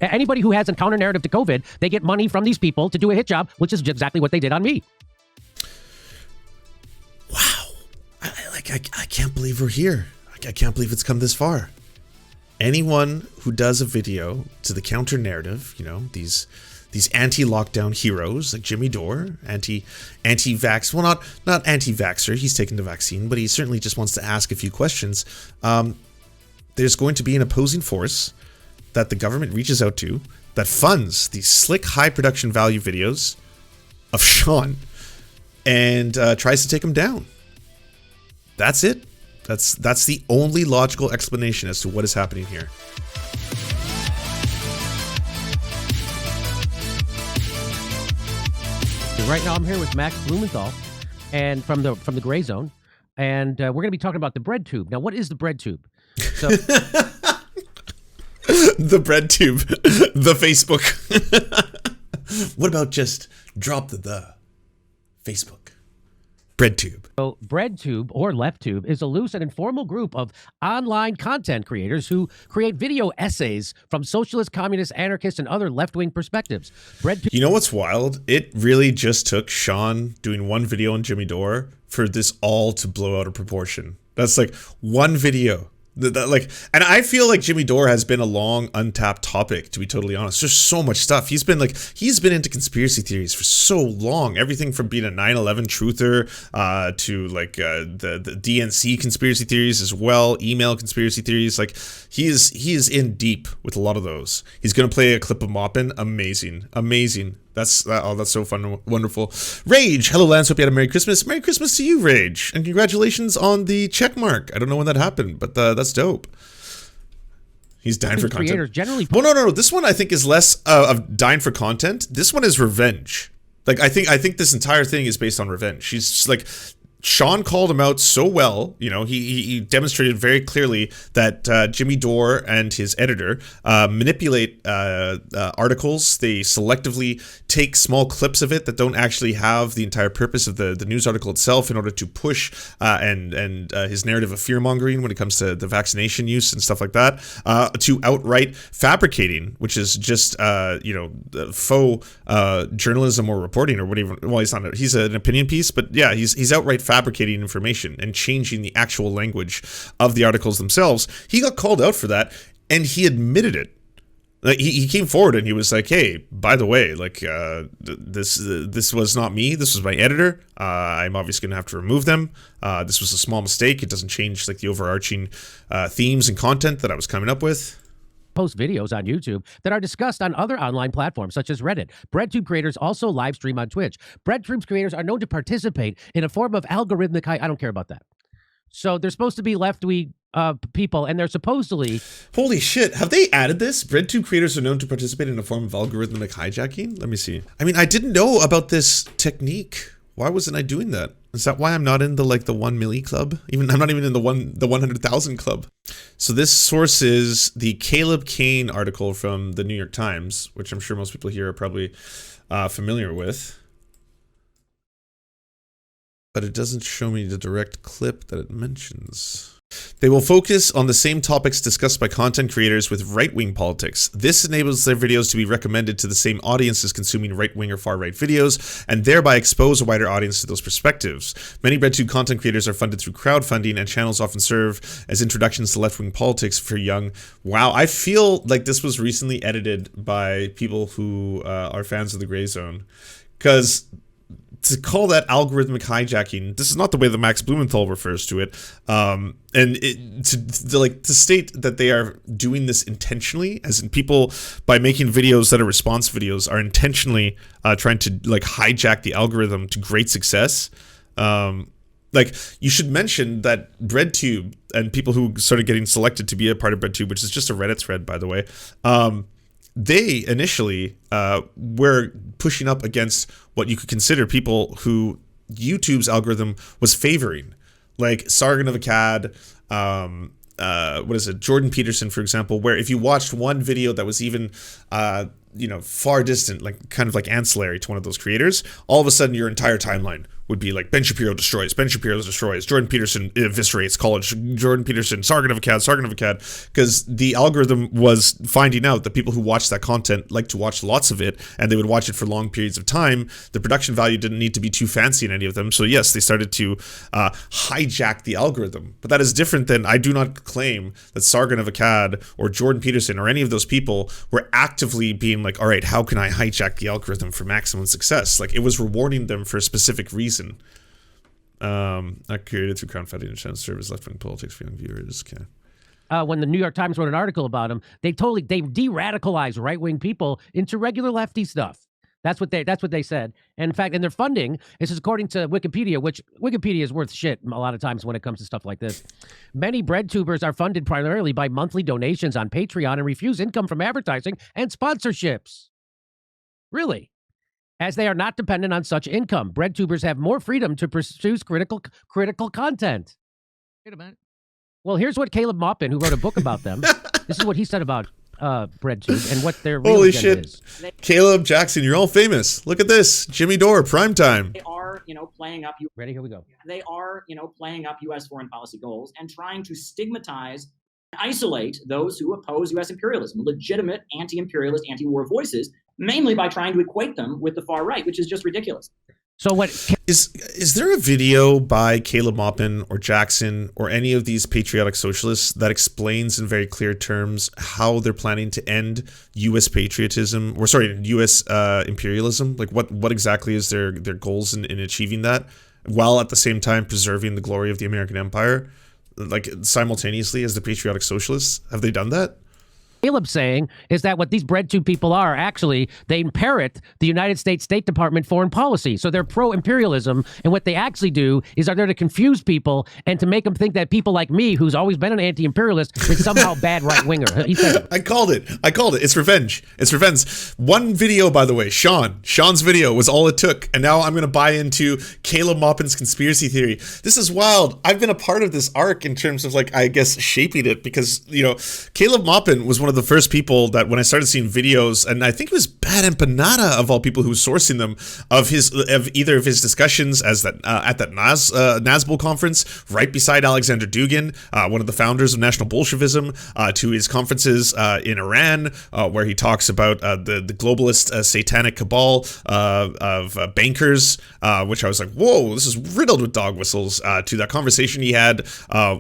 Anybody who has a counter narrative to COVID, they get money from these people to do a hit job, which is exactly what they did on me. Wow. I can't believe we're here. I can't believe it's come this far. Anyone who does a video to the counter narrative, you know, these anti-lockdown heroes like Jimmy Dore, anti-vax, well, not anti-vaxxer, he's taken the vaccine, but he certainly just wants to ask a few questions. There's going to be an opposing force that the government reaches out to that funds these slick, high production value videos of Sean and tries to take him down. That's it. That's the only logical explanation as to what is happening here. Right now I'm here with Max Blumenthal and from the Gray Zone, and we're going to be talking about the Breadtube. Now, what is the Breadtube? So the Breadtube, the Facebook. What about just drop the Facebook? Breadtube. So Breadtube, or LeftTube, is a loose and informal group of online content creators who create video essays from socialist, communist, anarchist, and other left-wing perspectives. Breadtube. You know what's wild? It really just took Sean doing one video on Jimmy Dore for this all to blow out of proportion. That's like one video. And I feel like Jimmy Dore has been a long untapped topic, to be totally honest. There's so much stuff. He's been into conspiracy theories for so long. Everything from being a 9/11 truther to the DNC conspiracy theories as well, email conspiracy theories. Like he is in deep with a lot of those. He's gonna play a clip of Maupin. Amazing. That's so fun and wonderful. Rage, hello Lance, hope you had a Merry Christmas. Merry Christmas to you, Rage. And congratulations on the check mark. I don't know when that happened, but that's dope. He's dying for content. Generally. Well, no. This one I think is less of dying for content. This one is revenge. Like I think this entire thing is based on revenge. She's just like, Sean called him out so well. You know, he demonstrated very clearly that Jimmy Dore and his editor manipulate articles. They selectively take small clips of it that don't actually have the entire purpose of the news article itself in order to push and his narrative of fear-mongering when it comes to the vaccination use and stuff like that, to outright fabricating, which is just faux journalism or reporting or whatever. Well, he's an opinion piece, but yeah, he's outright fabricating information and changing the actual language of the articles themselves. He got called out for that, and he admitted it. Like he came forward and he was like, "Hey, by the way, this was not me. This was my editor. I'm obviously gonna have to remove them. This was a small mistake. It doesn't change the overarching themes and content that I was coming up with." Post videos on YouTube that are discussed on other online platforms such as Reddit. Breadtube creators also live stream on Twitch. Breadtube creators are known to participate in a form of algorithmic I don't care about that. So they're supposed to be left-wing people, and they're supposedly... Holy shit, have they added this? Breadtube creators are known to participate in a form of algorithmic hijacking? Let me see. I mean, I didn't know about this technique. Why wasn't I doing that? Is that why I'm not in the 1 milli club? I'm not even in the 100,000 club. So this source is the Caleb Kane article from the New York Times, which I'm sure most people here are probably familiar with. But it doesn't show me the direct clip that it mentions. They will focus on the same topics discussed by content creators with right-wing politics. This enables their videos to be recommended to the same audiences consuming right-wing or far-right videos, and thereby expose a wider audience to those perspectives. Many Breadtube content creators are funded through crowdfunding, and channels often serve as introductions to left-wing politics for young. Wow, I feel like this was recently edited by people who are fans of the Gray Zone, because to call that algorithmic hijacking, this is not the way that Max Blumenthal refers to it, to state that they are doing this intentionally, as in people by making videos that are response videos are intentionally trying to hijack the algorithm to great success. You should mention that Breadtube and people who started getting selected to be a part of Breadtube, which is just a Reddit thread, by the way, they initially were pushing up against what you could consider people who YouTube's algorithm was favoring, like Sargon of Akkad, Jordan Peterson, for example, where if you watched one video that was even far distant, kind of ancillary to one of those creators, all of a sudden your entire timeline would be like Ben Shapiro destroys, Ben Shapiro destroys, Jordan Peterson eviscerates college, Jordan Peterson, Sargon of Akkad, because the algorithm was finding out that people who watched that content like to watch lots of it, and they would watch it for long periods of time. The production value didn't need to be too fancy in any of them. So yes, they started to hijack the algorithm. But that is different than, I do not claim that Sargon of Akkad or Jordan Peterson or any of those people were actively being like, all right, how can I hijack the algorithm for maximum success? Like, it was rewarding them for a specific reason. Not created through crowdfunding and chance service, left-wing politics for young viewers. Okay. When the New York Times wrote an article about him, they de-radicalized right-wing people into regular lefty stuff. That's what they said. And in fact, and their funding, this is according to Wikipedia, which Wikipedia is worth shit a lot of times when it comes to stuff like this. Many breadtubers are funded primarily by monthly donations on Patreon and refuse income from advertising and sponsorships. Really? As they are not dependent on such income, breadtubers have more freedom to produce critical content. Wait a minute. Well, here's what Caleb Maupin, who wrote a book about them, this is what he said about Breadtube and what their real Holy agenda shit. is. Caleb, Jackson, you're all famous. Look at this. Jimmy Dore, primetime. They are, playing up. Ready? Here we go. They are, playing up U.S. foreign policy goals and trying to stigmatize and isolate those who oppose U.S. imperialism, legitimate anti-imperialist, anti-war voices, mainly by trying to equate them with the far right, which is just ridiculous. So what is there a video by Caleb Maupin or Jackson or any of these patriotic socialists that explains in very clear terms how they're planning to end U.S. patriotism, or sorry, U.S. imperialism? Like what exactly is their goals in achieving that, while at the same time preserving the glory of the American empire, like simultaneously as the patriotic socialists? Have they done that? Caleb's saying is that what these Breadtube people are, actually, they inherit the United States State Department foreign policy. So they're pro-imperialism, and what they actually do is are there to confuse people and to make them think that people like me, who's always been an anti-imperialist, is somehow bad right-winger. He said it. I called it. It's revenge. It's revenge. One video, by the way, Sean's video was all it took, and now I'm going to buy into Caleb Maupin's conspiracy theory. This is wild. I've been a part of this arc in terms of, like, I guess, shaping it, because, Caleb Maupin was one of the first people that when I started seeing videos, and I think it was Bad Empanada of all people who was sourcing them, of either of his discussions as that at that NASBOL conference right beside Alexander Dugin, one of the founders of National Bolshevism, to his conferences in Iran, where he talks about the globalist satanic cabal of bankers, which I was like, whoa, this is riddled with dog whistles, to that conversation he had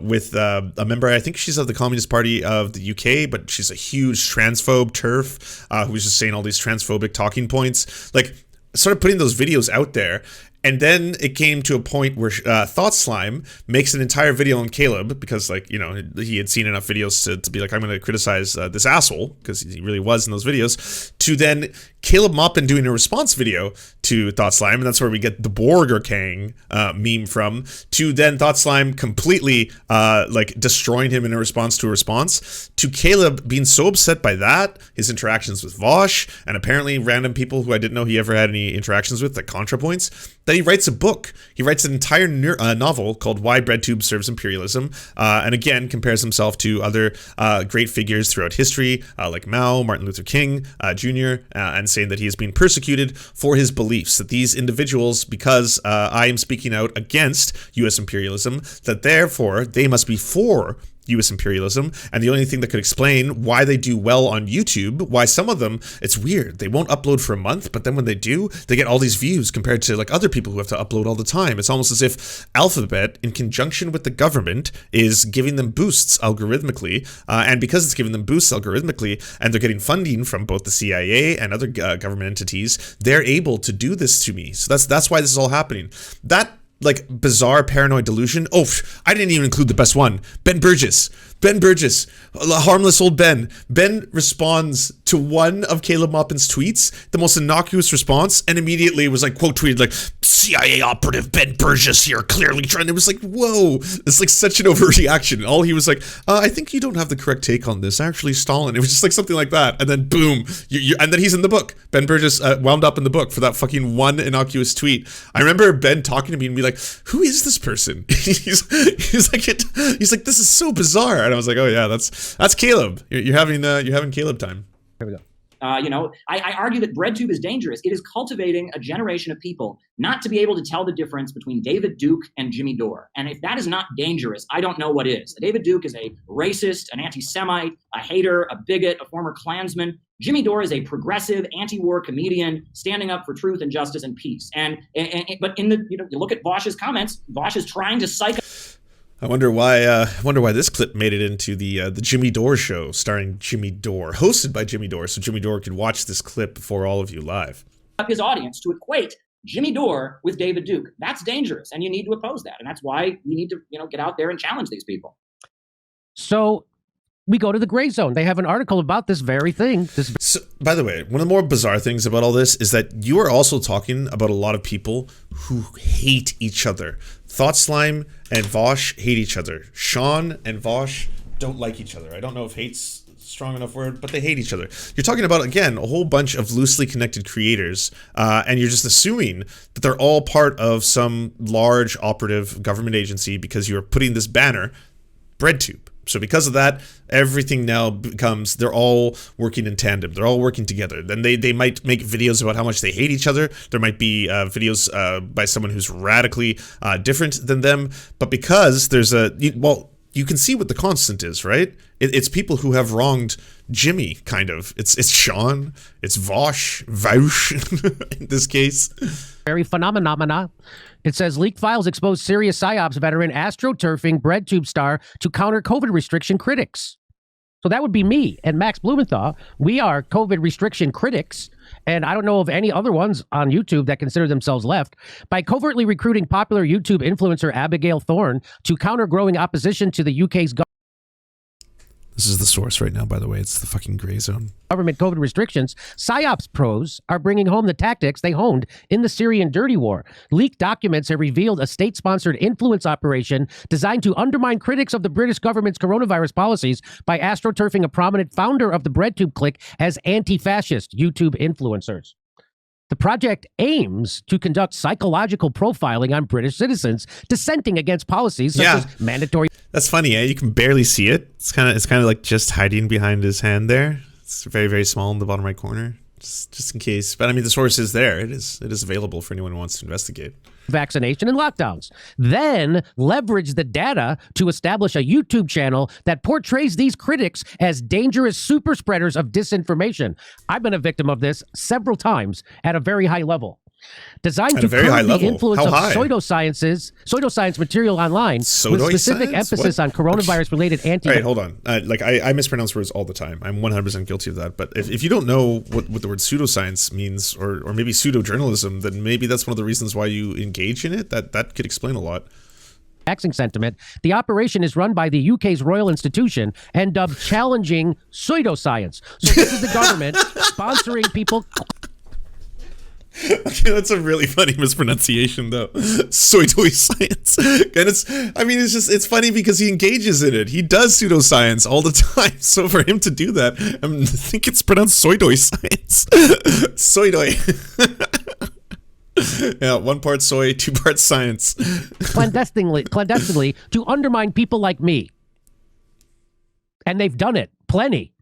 with a member, I think she's of the Communist Party of the UK, but she's a huge transphobe TERF, who was just saying all these transphobic talking points. Like, started putting those videos out there. And then it came to a point where Thought Slime makes an entire video on Caleb because, like, he had seen enough videos to be like, I'm going to criticize this asshole, because he really was in those videos, to then Caleb Maupin doing a response video to Thought Slime, and that's where we get the Burger King meme from, to then Thought Slime completely destroying him in a response to a response, to Caleb being so upset by that, his interactions with Vosh, and apparently random people who I didn't know he ever had any interactions with, like ContraPoints, that he writes a book. He writes an entire novel called Why Breadtube Serves Imperialism, and again compares himself to other great figures throughout history, like Mao, Martin Luther King Jr., and saying that he is being persecuted for his beliefs, that these individuals, because I am speaking out against U.S. imperialism, that therefore they must be for U.S. imperialism, and the only thing that could explain why they do well on YouTube, why some of them, it's weird, they won't upload for a month, but then when they do, they get all these views compared to like other people who have to upload all the time. It's almost as if Alphabet, in conjunction with the government, is giving them boosts algorithmically, and because it's giving them boosts algorithmically, and they're getting funding from both the CIA and other government entities, they're able to do this to me. So that's why this is all happening. That like bizarre paranoid delusion. Oh, I didn't even include the best one. Ben Burgess, harmless old Ben. Ben responds to one of Caleb Maupin's tweets, the most innocuous response, and immediately was like, quote tweeted like, CIA operative Ben Burgess here, clearly trying. It was like, whoa, it's like such an overreaction. All he was like, I think you don't have the correct take on this. Actually, Stalin. It was just like something like that, and then boom, and then he's in the book. Ben Burgess wound up in the book for that fucking one innocuous tweet. I remember Ben talking to me and be like, who is this person? he's like, this is so bizarre. And I was like, oh yeah, that's Caleb. You're having Caleb time. Here we go. I argue that Breadtube is dangerous. It is cultivating a generation of people not to be able to tell the difference between David Duke and Jimmy Dore. And if that is not dangerous, I don't know what is. David Duke is a racist, an anti-Semite, a hater, a bigot, a former Klansman. Jimmy Dore is a progressive, anti-war comedian standing up for truth and justice and peace. But you look at Vaush's comments. Vaush is trying to psych. I wonder why this clip made it into the Jimmy Dore show, starring Jimmy Dore, hosted by Jimmy Dore, so Jimmy Dore could watch this clip for all of you live. Up his audience to equate Jimmy Dore with David Duke. That's dangerous, and you need to oppose that, and that's why you need to get out there and challenge these people. So we go to the gray zone. They have an article about this very thing. So, by the way, one of the more bizarre things about all this is that you are also talking about a lot of people who hate each other. Thought Slime and Vaush hate each other. Sean and Vaush don't like each other. I don't know if hate's a strong enough word, but they hate each other. You're talking about, again, a whole bunch of loosely connected creators, and you're just assuming that they're all part of some large operative government agency because you're putting this banner, Breadtube. So because of that, everything now becomes, they're all working in tandem. They're all working together. Then they might make videos about how much they hate each other. There might be videos by someone who's radically different than them. But because there's you can see what the constant is, right? It's people who have wronged Jimmy, kind of. It's Sean, it's Vaush in this case. Very phenomena. It says leaked files expose serious PSYOPs veteran astroturfing Breadtube star to counter COVID restriction critics. So that would be me and Max Blumenthal. We are COVID restriction critics, and I don't know of any other ones on YouTube that consider themselves left. By covertly recruiting popular YouTube influencer Abigail Thorne to counter growing opposition to the UK's This is the source right now, by the way. It's the fucking gray zone. Government COVID restrictions, PSYOPs pros are bringing home the tactics they honed in the Syrian dirty war. Leaked documents have revealed a state-sponsored influence operation designed to undermine critics of the British government's coronavirus policies by astroturfing a prominent founder of the Breadtube clique as anti-fascist YouTube influencers. The project aims to conduct psychological profiling on British citizens dissenting against policies such as mandatory. That's funny, eh? You can barely see it. It's kind of like just hiding behind his hand there. It's very, very small in the bottom right corner, just in case. But I mean, the source is there. It is available for anyone who wants to investigate. Vaccination and lockdowns. Then leverage the data to establish a YouTube channel that portrays these critics as dangerous super spreaders of disinformation. I've been a victim of this several times at a very high level. Designed to curb the influence of pseudoscience material online with specific emphasis on coronavirus-related anti. All right, hold on. I mispronounce words all the time. I'm 100% guilty of that. But if you don't know what the word pseudoscience means, or maybe pseudo-journalism, then maybe that's one of the reasons why you engage in it. That could explain a lot. Doxing sentiment. The operation is run by the UK's Royal Institution and dubbed challenging pseudoscience. So this is the government sponsoring people. Okay, that's a really funny mispronunciation, though. Pseudoscience. And it's funny because he engages in it. He does pseudoscience all the time. So for him to do that, I think it's pronounced pseudoscience. Pseudoi. Yeah, 1 part soy, 2 parts science. Clandestinely to undermine people like me. And they've done it. Plenty.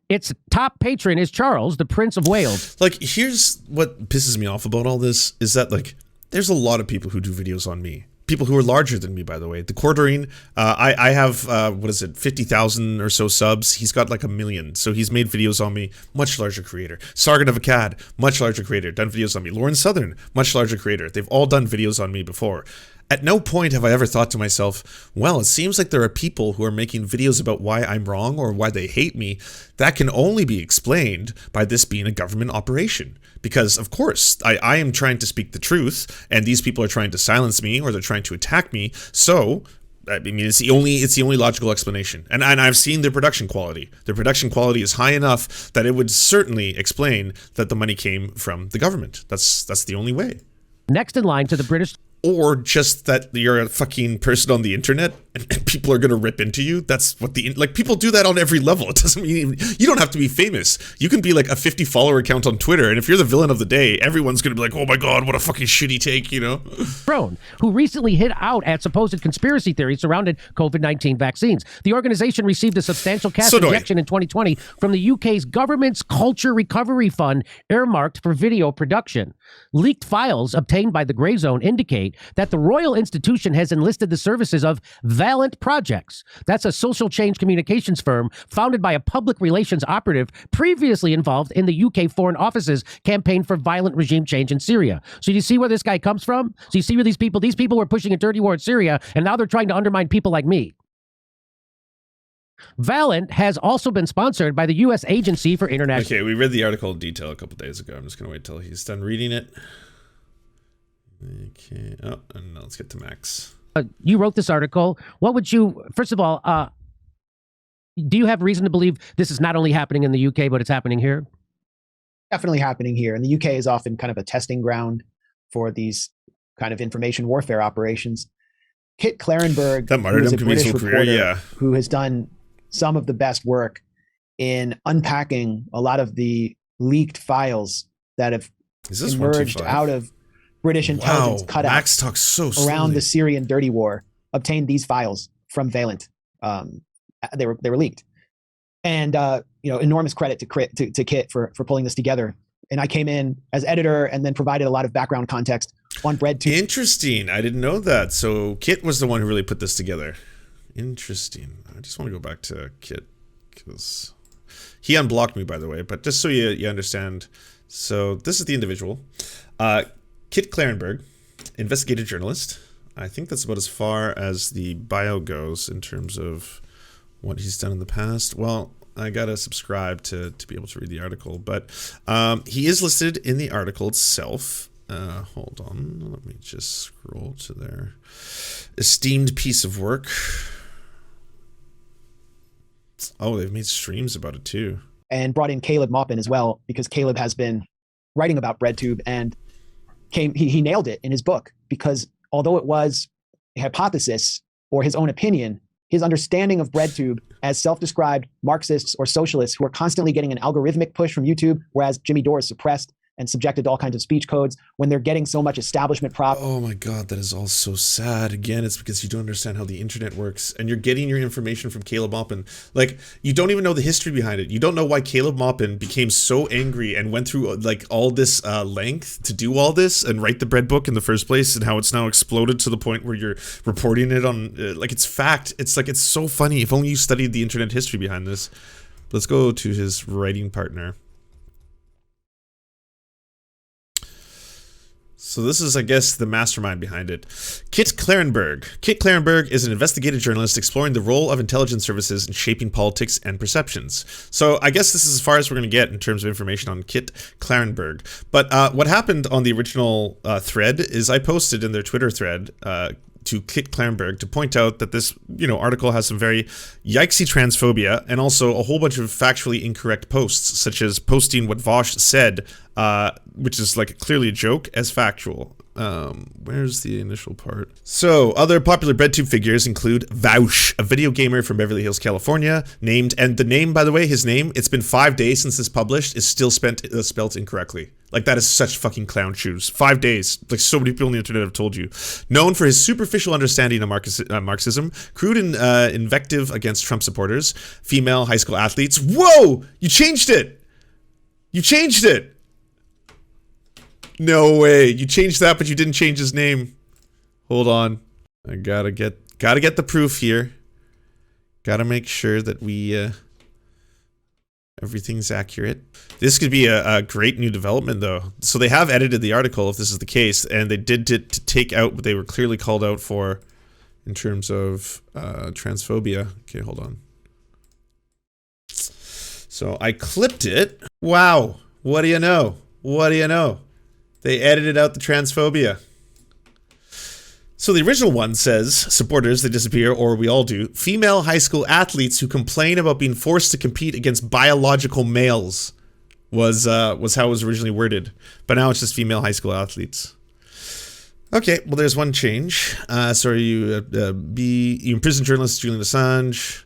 Its top patron is Charles, the Prince of Wales. Like, here's what pisses me off about all this, is that, like, there's a lot of people who do videos on me. People who are larger than me, by the way. The Quarterine, I have, 50,000 or so subs. He's got like 1 million. So he's made videos on me. Much larger creator. Sargon of Akkad, much larger creator. Done videos on me. Lauren Southern, much larger creator. They've all done videos on me before. At no point have I ever thought to myself, well, it seems like there are people who are making videos about why I'm wrong or why they hate me. That can only be explained by this being a government operation. Because, of course, I am trying to speak the truth, and these people are trying to silence me, or they're trying to attack me. So, I mean, it's the only logical explanation. And I've seen their production quality. Their production quality is high enough that it would certainly explain that the money came from the government. That's the only way. Next in line to the British... Or just that you're a fucking person on the internet and people are going to rip into you. That's what like people do that on every level. It doesn't mean you don't have to be famous. You can be like a 50 follower account on Twitter, and if you're the villain of the day, everyone's going to be like, oh my God, what a fucking shitty take, you know? Who recently hit out at supposed conspiracy theories surrounding COVID-19 vaccines. The organization received a substantial cash injection in 2020 from the UK's government's Culture Recovery Fund, earmarked for video production. Leaked files obtained by the Grey Zone indicate that the Royal Institution has enlisted the services of Valent Projects. That's a social change communications firm founded by a public relations operative previously involved in the UK Foreign Office's campaign for violent regime change in Syria. So you see where this guy comes from? So you see where these people were pushing a dirty war in Syria, and now they're trying to undermine people like me. Valent has also been sponsored by the U.S. Agency for International... Okay, we read the article in detail a couple days ago. I'm just going to wait till he's done reading it. Okay. Oh, and let's get to Max. You wrote this article. What would you... First of all, do you have reason to believe this is not only happening in the UK, but it's happening here? Definitely happening here. And the UK is often kind of a testing ground for these kind of information warfare operations. Kit Clarenberg, who is a British reporter who has done some of the best work in unpacking a lot of the leaked files that have emerged out of British intelligence cutouts around the Syrian dirty war, obtained these files from Valent. They were leaked. And enormous credit to Kit for pulling this together. And I came in as editor and then provided a lot of background context on Breadtube. Interesting. I didn't know that. So Kit was the one who really put this together. Interesting. I just want to go back to Kit because he unblocked me, by the way, but just so you understand. So this is the individual. Kit Clarenberg, investigative journalist. I think that's about as far as the bio goes in terms of what he's done in the past. Well, I gotta subscribe to be able to read the article, but he is listed in the article itself. Hold on, let me just scroll to their esteemed piece of work. Oh, they've made streams about it too. And brought in Caleb Maupin as well, because Caleb has been writing about Breadtube and he nailed it in his book, because although it was a hypothesis or his own opinion, his understanding of Breadtube as self-described Marxists or socialists who are constantly getting an algorithmic push from YouTube, whereas Jimmy Dore is suppressed and subjected to all kinds of speech codes when they're getting so much establishment prop. Oh my God, that is all so sad. Again, it's because you don't understand how the internet works and you're getting your information from Caleb Maupin. Like, you don't even know the history behind it. You don't know why Caleb Maupin became so angry and went through like all this length to do all this and write the bread book in the first place, and how it's now exploded to the point where you're reporting it on, like, it's fact. It's like, it's so funny. If only you studied the internet history behind this. Let's go to his writing partner. So this is, I guess, the mastermind behind it. Kit Clarenberg. Kit Clarenberg is an investigative journalist exploring the role of intelligence services in shaping politics and perceptions. So I guess this is as far as we're going to get in terms of information on Kit Clarenberg. But what happened on the original thread is I posted in their Twitter thread to Kit Clarenberg to point out that this, article has some very yikesy transphobia and also a whole bunch of factually incorrect posts, such as posting what Vosh said, which is like clearly a joke, as factual. Where's the initial part? So, other popular Breadtube figures include Vaush, a video gamer from Beverly Hills, California, named, and the name, by the way, his name, it's been 5 days since this published, is still spelt incorrectly. Like, that is such fucking clown shoes. 5 days. Like, so many people on the internet have told you. Known for his superficial understanding of Marxism, crude and invective against Trump supporters, female high school athletes. Whoa! You changed it! You changed it! No way. You changed that, but you didn't change his name. Hold on. I gotta get the proof here. Gotta make sure that we everything's accurate. This could be a great new development, though. So they have edited the article, if this is the case, and they did to take out what they were clearly called out for in terms of transphobia. Okay, hold on. So I clipped it. Wow. What do you know? What do you know? They edited out the transphobia. So the original one says, supporters, they disappear, or we all do, female high school athletes who complain about being forced to compete against biological males was how it was originally worded. But now it's just female high school athletes. Okay, well, there's one change. You imprisoned journalist Julian Assange.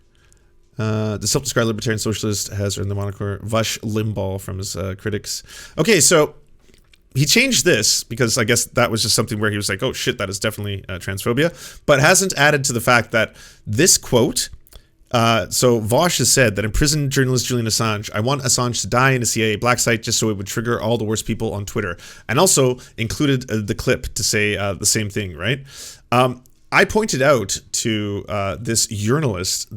The self-described libertarian socialist has earned the moniker Rush Limbaugh from his critics. Okay, so he changed this because I guess that was just something where he was like, oh shit, that is definitely transphobia, but hasn't added to the fact that this quote, so Vosh has said that imprisoned journalist Julian Assange, I want Assange to die in a CIA black site just so it would trigger all the worst people on Twitter, and also included the clip to say the same thing, right? I pointed out to this journalist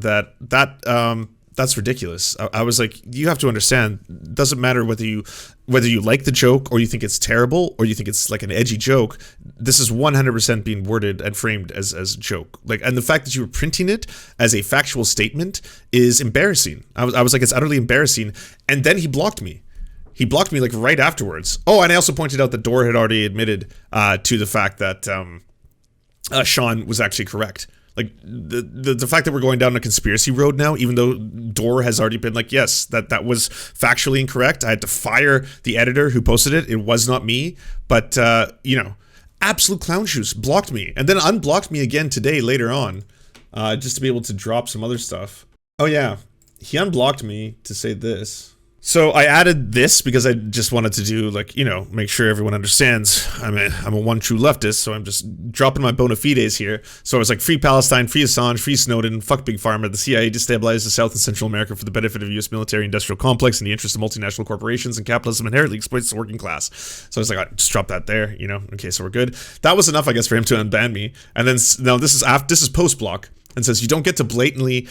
that's ridiculous. I was like, you have to understand, it doesn't matter whether you like the joke or you think it's terrible or you think it's like an edgy joke. This is 100% being worded and framed as a joke. Like, and the fact that you were printing it as a factual statement is embarrassing. I was like, it's utterly embarrassing. And then he blocked me. He blocked me like right afterwards. Oh, and I also pointed out that Dore had already admitted to the fact that Sean was actually correct. Like the fact that we're going down a conspiracy road now, even though Dore has already been like, yes, that was factually incorrect. I had to fire the editor who posted it. It was not me. But, absolute clown shoes, blocked me. And then unblocked me again today later on, just to be able to drop some other stuff. Oh, yeah. He unblocked me to say this. So I added this because I just wanted to do make sure everyone understands I'm a one true leftist, so I'm just dropping my bona fides here. So I was like, free Palestine, free Assange, free Snowden, fuck Big Pharma, the CIA destabilizes South and Central America for the benefit of US military industrial complex and the interest of multinational corporations, and capitalism inherently exploits the working class. So I was like, I just drop that there, okay, so we're good. That was enough, I guess, for him to unban me. And then now this is post block. And says you don't get to belatedly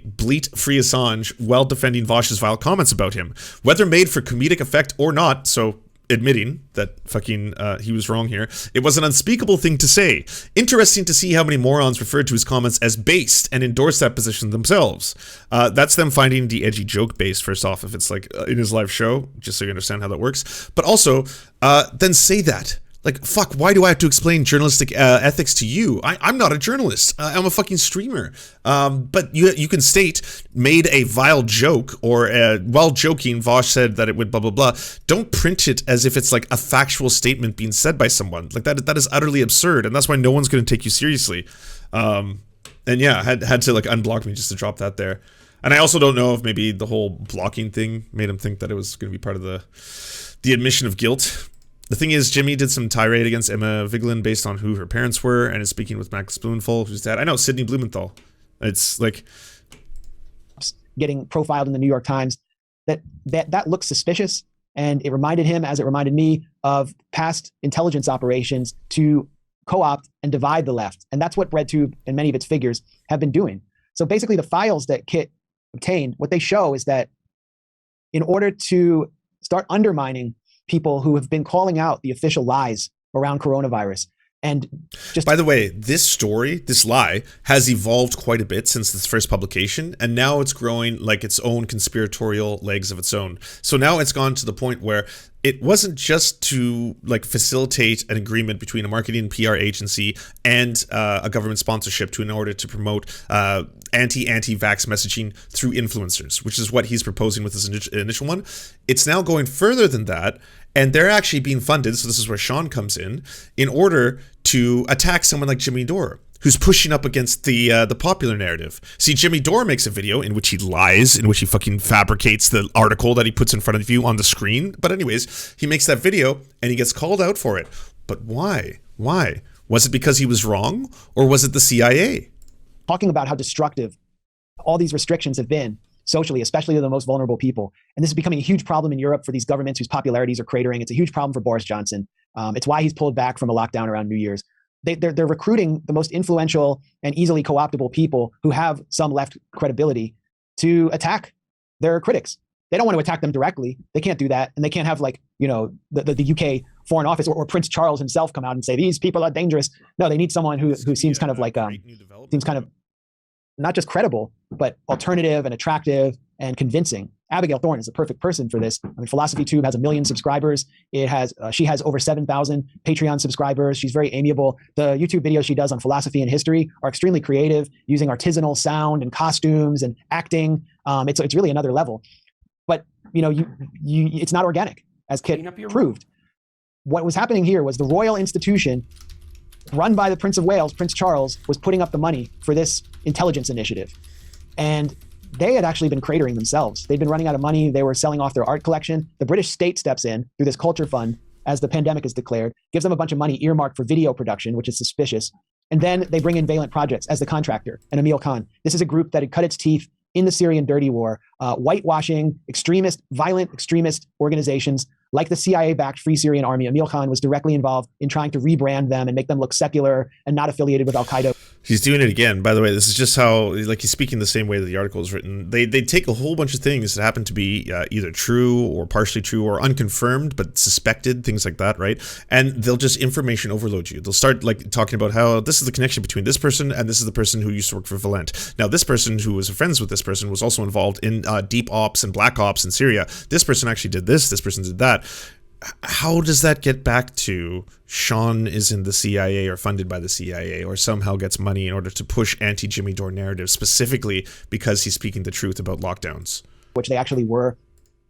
bleat free Assange while defending Vosh's vile comments about him, whether made for comedic effect or not. So admitting that fucking he was wrong here. It was an unspeakable thing to say. Interesting to see how many morons referred to his comments as based and endorsed that position themselves. That's them finding the edgy joke based, first off, if it's like in his live show, just so you understand how that works. But also, then say that. Like, fuck, why do I have to explain journalistic ethics to you? I'm not a journalist. I'm a fucking streamer. But you can state, made a vile joke, or while joking, Vosh said that it would blah, blah, blah. Don't print it as if it's like a factual statement being said by someone. Like, that is utterly absurd, and that's why no one's going to take you seriously. And yeah, had to like unblock me just to drop that there. And I also don't know if maybe the whole blocking thing made him think that it was going to be part of the admission of guilt. The thing is, Jimmy did some tirade against Emma Vigeland based on who her parents were, and is speaking with Max Blumenthal, who's dad. I know, Sidney Blumenthal. It's like getting profiled in the New York Times. That looks suspicious, and it reminded him, as it reminded me, of past intelligence operations to co-opt and divide the left, and that's what Breadtube and many of its figures have been doing. So basically, the files that Kit obtained, what they show is that in order to start undermining people who have been calling out the official lies around coronavirus. And just, by the way, this lie has evolved quite a bit since its first publication, and now it's growing like its own conspiratorial legs of its own. So now it's gone to the point where it wasn't just to like facilitate an agreement between a marketing and PR agency and a government sponsorship in order to promote anti-vax messaging through influencers, which is what he's proposing with this initial one. It's now going further than that, and they're actually being funded, so this is where Sean comes in order to attack someone like Jimmy Dore, who's pushing up against the popular narrative. See, Jimmy Dore makes a video in which he lies, in which he fucking fabricates the article that he puts in front of you on the screen. But anyways, he makes that video and he gets called out for it. But why? Why? Was it because he was wrong, or was it the CIA? Talking about how destructive all these restrictions have been socially, especially to the most vulnerable people. And this is becoming a huge problem in Europe for these governments whose popularities are cratering. It's a huge problem for Boris Johnson. It's why he's pulled back from a lockdown around New Year's. They're recruiting the most influential and easily co-optable people who have some left credibility to attack their critics. They don't want to attack them directly. They can't do that. And they can't have the UK Foreign Office or Prince Charles himself come out and say, these people are dangerous. No, they need someone who seems kind of like, seems kind of not just credible, but alternative and attractive and convincing. Abigail Thorne is the perfect person for this. I mean, PhilosophyTube has 1 million subscribers. She has over 7,000 Patreon subscribers. She's very amiable. The YouTube videos she does on philosophy and history are extremely creative, using artisanal sound and costumes and acting. It's really another level. But it's not organic, as Kit proved. what was happening here was the royal institution run by the Prince of Wales, Prince Charles, was putting up the money for this intelligence initiative. And they had actually been cratering themselves. They'd been running out of money. They were selling off their art collection. The British state steps in through this culture fund as the pandemic is declared, gives them a bunch of money earmarked for video production, which is suspicious. And then they bring in Valent Projects as the contractor and Emil Khan. This is a group that had cut its teeth in the Syrian dirty war, whitewashing violent extremist organizations like the CIA-backed Free Syrian Army. Emil Khan was directly involved in trying to rebrand them and make them look secular and not affiliated with Al-Qaeda. He's doing it again. By the way, this is just how, like, he's speaking the same way that the article is written. They take a whole bunch of things that happen to be either true or partially true or unconfirmed but suspected, things like that, right? And they'll just information overload you. They'll start like talking about how this is the connection between this person and this is the person who used to work for Valent. Now, this person who was friends with this person was also involved in deep ops and black ops in Syria. This person actually did this. This person did that. How does that get back to Sean is in the CIA or funded by the CIA or somehow gets money in order to push anti-Jimmy Dore narrative specifically because he's speaking the truth about lockdowns? Which they actually were.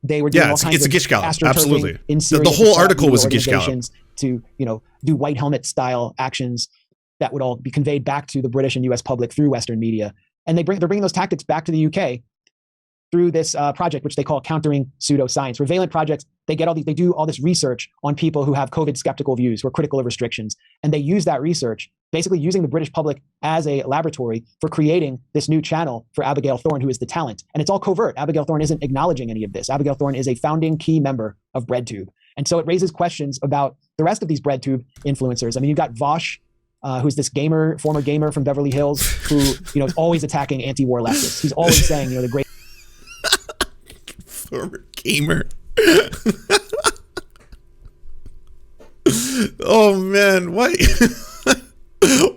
They were doing all kinds it's a gish gallop. Absolutely. In Syria the whole article was a gish gallop. To, do white helmet style actions that would all be conveyed back to the British and US public through Western media. And they're bringing those tactics back to the UK through this project, which they call Countering Pseudoscience. For Valent Projects, they do all this research on people who have COVID skeptical views, who are critical of restrictions. And they use that research, basically using the British public as a laboratory for creating this new channel for Abigail Thorne, who is the talent. And it's all covert. Abigail Thorne isn't acknowledging any of this. Abigail Thorne is a founding key member of Breadtube. And so it raises questions about the rest of these Breadtube influencers. I mean, you've got Vosh, who's this former gamer from Beverly Hills, who is always attacking anti-war leftists. He's always saying, the great former gamer. Oh man, why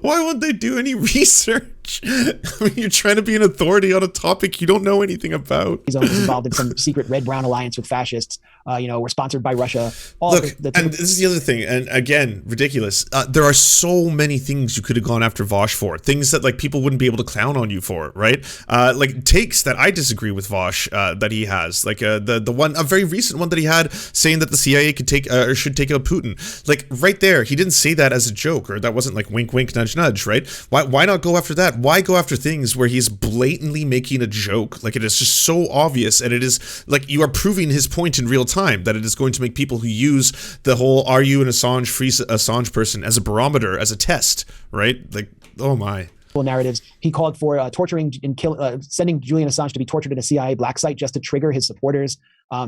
won't they do any research? I mean, you're trying to be an authority on a topic you don't know anything about. He's always involved in some secret red-brown alliance with fascists. We're sponsored by Russia. Look, and this is the other thing, and again, ridiculous. There are so many things you could have gone after Vosh for, things that like people wouldn't be able to clown on you for, right? Like takes that I disagree with Vosh that he has, like a very recent one that he had saying that the CIA could take or should take out Putin. Like right there, he didn't say that as a joke, or that wasn't like wink, wink, nudge, nudge, right? Why not go after that? Why go after things where he's blatantly making a joke? Like it is just so obvious, and it is like you are proving his point in real time that it is going to make people who use the whole "Are you an free Assange person" as a barometer, as a test, right? Like, oh my. Narratives. He called for torturing and sending Julian Assange to be tortured in a CIA black site just to trigger his supporters.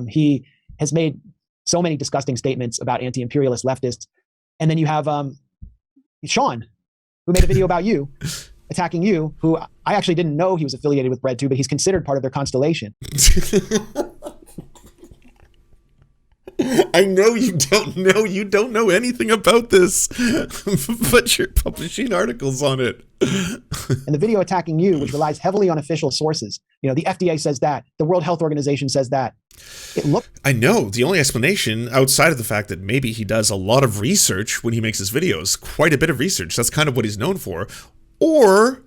He has made so many disgusting statements about anti-imperialist leftists. And then you have Sean, who made a video about you, attacking you, who I actually didn't know he was affiliated with Breadtube, but he's considered part of their constellation. I know you don't know anything about this, but you're publishing articles on it. And the video attacking you, which relies heavily on official sources. The FDA says that, the World Health Organization says that. I know, the only explanation outside of the fact that maybe he does a lot of research when he makes his videos, quite a bit of research, that's kind of what he's known for, or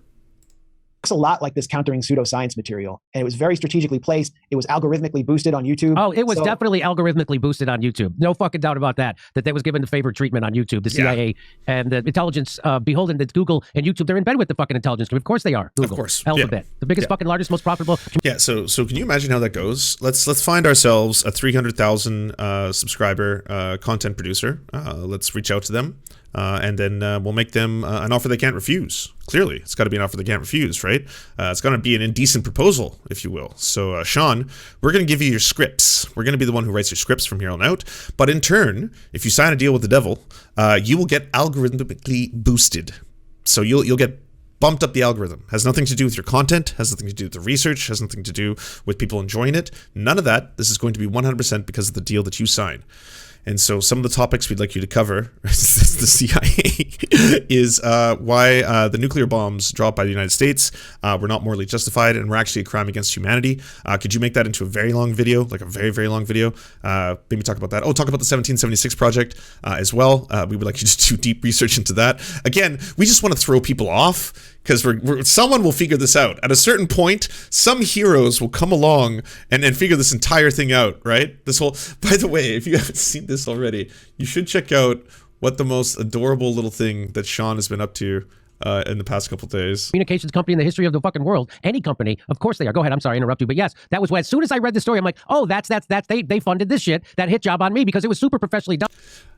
looks a lot like this Countering Pseudoscience material, and it was very strategically placed. It was algorithmically boosted on YouTube. Oh, it was definitely algorithmically boosted on YouTube. No fucking doubt about that. That they was given the favored treatment on YouTube. The CIA and the intelligence, beholden to Google and YouTube. They're in bed with the fucking intelligence. Of course they are. Google, of course, Alphabet, the biggest, fucking largest, most profitable. Yeah. So can you imagine how that goes? Let's find ourselves a 300,000 subscriber content producer. Let's reach out to them. And then we'll make them an offer they can't refuse. Clearly, it's got to be an offer they can't refuse, right? It's going to be an indecent proposal, if you will. So, Sean, we're going to give you your scripts. We're going to be the one who writes your scripts from here on out. But in turn, if you sign a deal with the devil, you will get algorithmically boosted. So you'll get bumped up the algorithm. Has nothing to do with your content, has nothing to do with the research, has nothing to do with people enjoying it. None of that. This is going to be 100% because of the deal that you sign. And so some of the topics we'd like you to cover, the CIA, is why the nuclear bombs dropped by the United States were not morally justified and were actually a crime against humanity. Could you make that into a very long video, like a very, very long video? Maybe talk about that. Oh, talk about the 1776 project as well. We would like you to do deep research into that. Again, we just want to throw people off because someone will figure this out. At a certain point, some heroes will come along and figure this entire thing out, right? This whole, by the way, if you haven't seen this already, you should check out what the most adorable little thing that Sean has been up to in the past couple days. Communications company in the history of the fucking world. Any company, of course they are. Go ahead. I'm sorry, I interrupt you, but yes, that was when. As soon as I read the story, I'm like, oh, that's they funded this shit, that hit job on me, because it was super professionally done.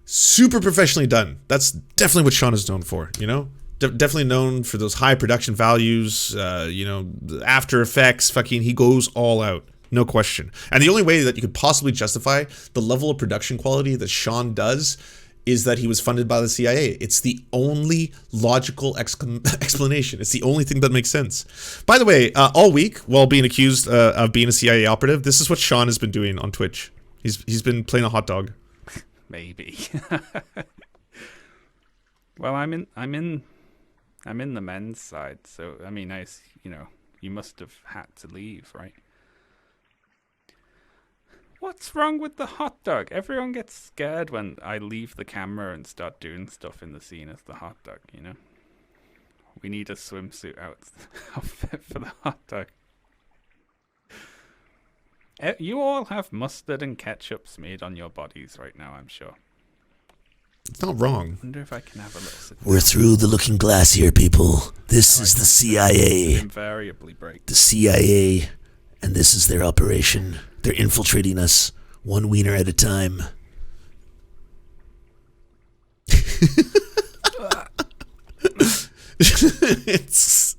Super professionally done. That's definitely what Sean is known for. You know, definitely known for those high production values. You know, After Effects. Fucking, he goes all out. No question. And the only way that you could possibly justify the level of production quality that Sean does is that he was funded by the CIA. It's the only logical explanation. It's the only thing that makes sense. By the way, all week, while being accused of being a CIA operative, this is what Sean has been doing on Twitch. He's been playing a hot dog. Maybe. Well, I'm in the men's side, so I mean, you must have had to leave, right? What's wrong with the hot dog? Everyone gets scared when I leave the camera and start doing stuff in the scene as the hot dog, you know? We need a swimsuit outfit for the hot dog. You all have mustard and ketchup smeared on your bodies right now, I'm sure. It's not wrong. I wonder if I can have a little sip. We're through the looking glass here, people. This is the CIA. Invariably break. The CIA, and this is their operation. They're infiltrating us, one wiener at a time. It's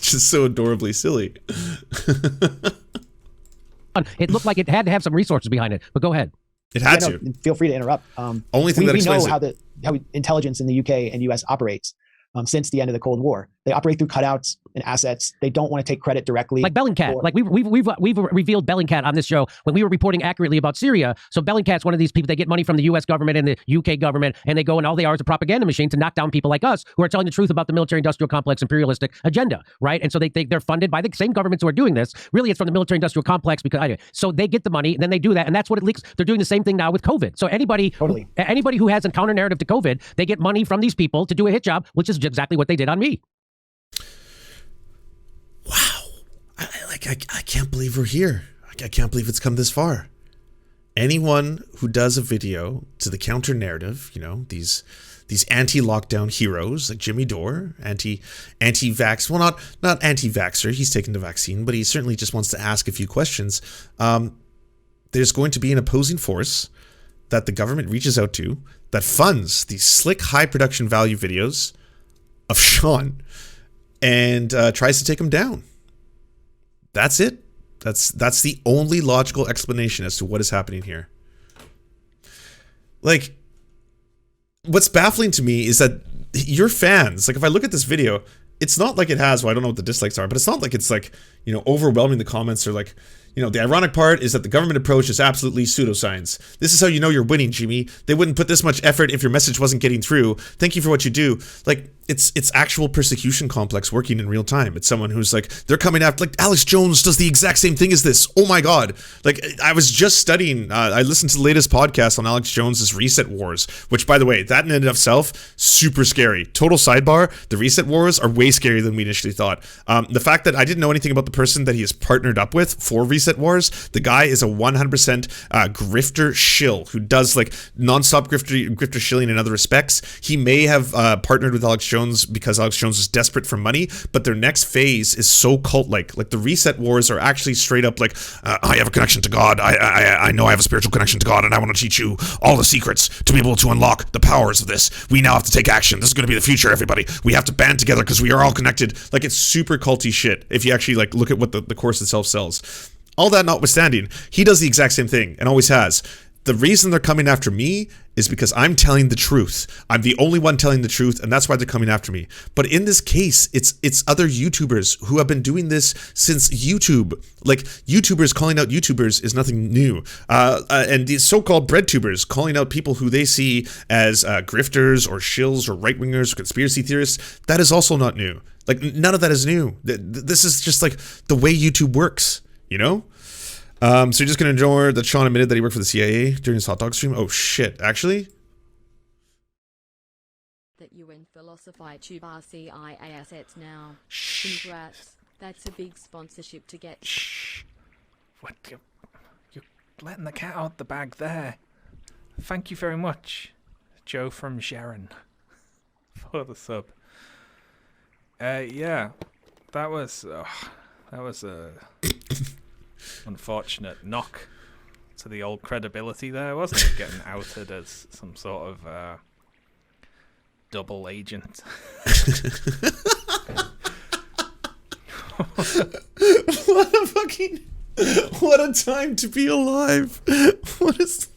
just so adorably silly. It looked like it had to have some resources behind it, but go ahead. It had to. Feel free to interrupt. Only thing that explains we know how intelligence in the UK and US operates since the end of the Cold War. They operate through cutouts and assets. They don't want to take credit directly. Like Bellingcat. Like we've revealed Bellingcat on this show when we were reporting accurately about Syria. So Bellingcat's one of these people. They get money from the US government and the UK government, and they go, and all they are is a propaganda machine to knock down people like us who are telling the truth about the military-industrial complex imperialistic agenda, right? And so they're funded by the same governments who are doing this. Really, it's from the military-industrial complex, because so they get the money, and then they do that, and that's what it leaks. They're doing the same thing now with COVID. So anybody who has a counter narrative to COVID, they get money from these people to do a hit job, which is exactly what they did on me. Wow. I can't believe we're here. I can't believe it's come this far. Anyone who does a video to the counter narrative, you know, these anti-lockdown heroes like Jimmy Dore, anti-vax, well, not anti-vaxxer, he's taken the vaccine, but he certainly just wants to ask a few questions. There's going to be an opposing force that the government reaches out to that funds these slick, high production value videos of Sean and tries to take him down. That's it. That's the only logical explanation as to what is happening here. Like, what's baffling to me is that your fans, like, if I look at this video, it's not like it has, well, I don't know what the dislikes are, but it's not like it's like, you know, overwhelming the comments, or like, you know, the ironic part is that the government approach is absolutely pseudoscience. This is how you know you're winning, Jimmy. They wouldn't put this much effort if your message wasn't getting through. Thank you for what you do. Like, it's actual persecution complex working in real time. It's someone who's like, they're coming after, like, Alex Jones does the exact same thing as this. Oh my God. Like, I was just studying, I listened to the latest podcast on Alex Jones's Reset Wars, which, by the way, that in and of itself, super scary. Total sidebar, the Reset Wars are way scarier than we initially thought. The fact that I didn't know anything about the person that he has partnered up with for Reset Wars, the guy is a 100% grifter shill who does like nonstop grifter shilling in other respects. He may have partnered with Alex Jones because Alex Jones is desperate for money, but their next phase is so cult-like. Like, the Reset Wars are actually straight up like, I have a connection to God. I know I have a spiritual connection to God, and I want to teach you all the secrets to be able to unlock the powers of this. We now have to take action. This is going to be the future, everybody. We have to band together because we are all connected. Like, it's super culty shit if you actually like look at what the course itself sells. All that notwithstanding, he does the exact same thing and always has. The reason they're coming after me is because I'm telling the truth. I'm the only one telling the truth, and that's why they're coming after me. But in this case, it's other YouTubers who have been doing this since YouTube. Like, YouTubers calling out YouTubers is nothing new. And these so-called breadtubers calling out people who they see as grifters or shills or right-wingers or conspiracy theorists, that is also not new. Like, none of that is new. This is just like the way YouTube works, you know? So you're just going to ignore that Sean admitted that he worked for the CIA during his hot dog stream? Oh shit, actually? That you win for Velocify CIA assets now. Shh. Congrats. That's a big sponsorship to get. Shh. What? You're letting the cat out the bag there. Thank you very much, Joe from Sharon, for the sub. Yeah, that was a unfortunate knock to the old credibility there, wasn't it? Getting outed as some sort of double agent. What a time to be alive. What is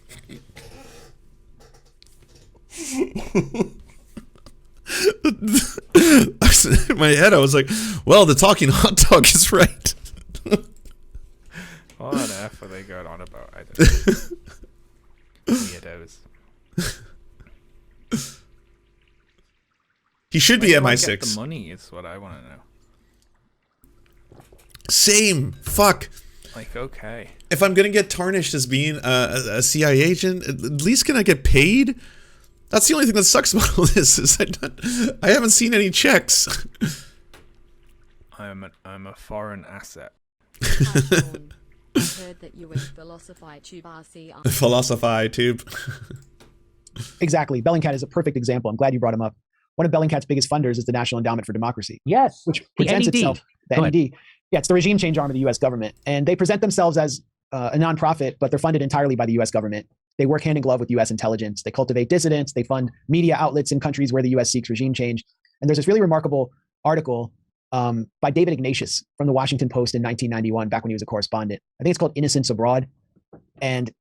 in my head I was like, well, the talking hot dog is right. What on earth are they going on about? I don't know. Weirdos. He should be MI6. Get the money is what I want to know. Same. Fuck. Like, okay. If I'm gonna get tarnished as being a CIA agent, at least can I get paid? That's the only thing that sucks about all this is I haven't seen any checks. I'm a foreign asset. I heard that you were Velocify Tube RC. Philosophy tube. Exactly. Bellingcat is a perfect example. I'm glad you brought him up. One of Bellingcat's biggest funders is the National Endowment for Democracy. Yes. Which presents NED. itself, the NED. Yeah, it's the regime change arm of the US government. And they present themselves as a nonprofit, but they're funded entirely by the US government. They work hand in glove with US intelligence. They cultivate dissidents. They fund media outlets in countries where the US seeks regime change. And there's this really remarkable article by David Ignatius from the Washington Post in 1991, back when he was a correspondent. I think it's called Innocence Abroad. And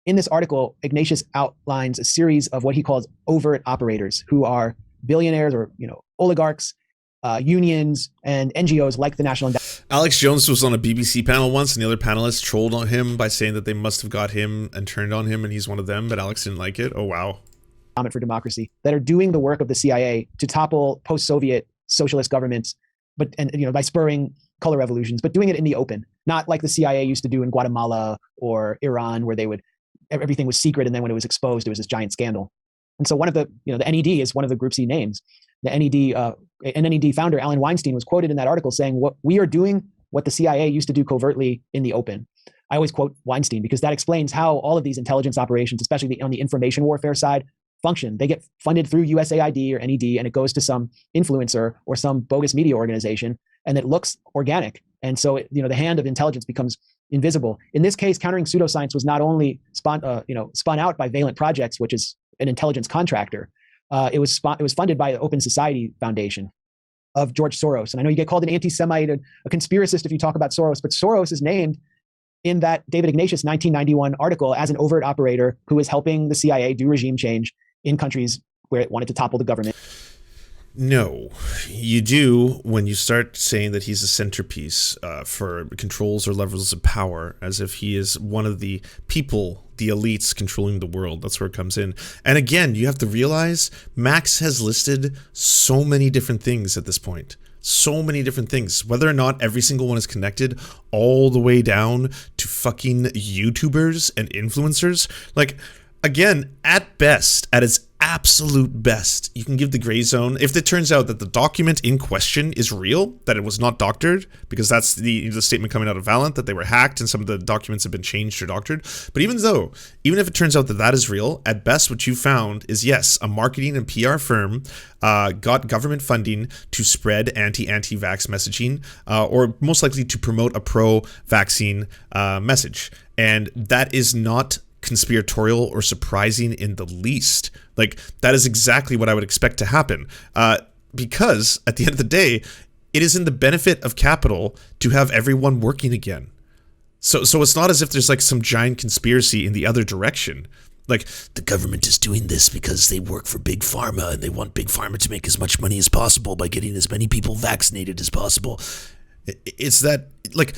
in this article, Ignatius outlines a series of what he calls overt operators who are billionaires or, oligarchs, unions, and NGOs like the National Endowment. Alex Jones was on a BBC panel once, and the other panelists trolled on him by saying that they must have got him and turned on him, and he's one of them, but Alex didn't like it. Oh, wow. For Democracy that are doing the work of the CIA to topple post-Soviet socialist governments, but by spurring color revolutions, but doing it in the open, not like the CIA used to do in Guatemala or Iran, where everything was secret, and then when it was exposed, it was this giant scandal. And so one of the NED is one of the groups he names. The NED founder, Alan Weinstein, was quoted in that article saying, "What we are doing, what the CIA used to do covertly in the open." I always quote Weinstein because that explains how all of these intelligence operations, especially on the information warfare side, function. They get funded through USAID or NED, and it goes to some influencer or some bogus media organization, and it looks organic. And so, the hand of intelligence becomes invisible. In this case, countering pseudoscience was not only spun out by Valent Projects, which is an intelligence contractor. It was funded by the Open Society Foundation of George Soros. And I know you get called an anti-Semite, a conspiracist if you talk about Soros, but Soros is named in that David Ignatius 1991 article as an overt operator who is helping the CIA do regime change in countries where it wanted to topple the government. No, you do when you start saying that he's a centerpiece for controls or levels of power, as if he is one of the people, the elites controlling the world. That's where it comes in. And again, you have to realize Max has listed so many different things at this point. So many different things, whether or not every single one is connected, all the way down to fucking YouTubers and influencers. Like, again, at best, at its absolute best, you can give the gray zone if it turns out that the document in question is real, that it was not doctored, because that's the statement coming out of Valent, that they were hacked and some of the documents have been changed or doctored. But even if it turns out that that is real, at best what you found is, yes, a marketing and PR firm got government funding to spread anti-vax messaging, or most likely to promote a pro-vaccine message. And that is not conspiratorial or surprising in the least. Like, that is exactly what I would expect to happen, because at the end of the day, it is in the benefit of capital to have everyone working again. So it's not as if there's like some giant conspiracy in the other direction. Like, the government is doing this because they work for Big Pharma and they want Big Pharma to make as much money as possible by getting as many people vaccinated as possible. It's that, like,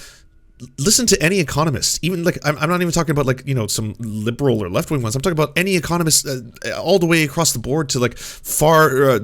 listen to any economist, even like I'm not even talking about like, you know, some liberal or left-wing ones. I'm talking about any economist all the way across the board to like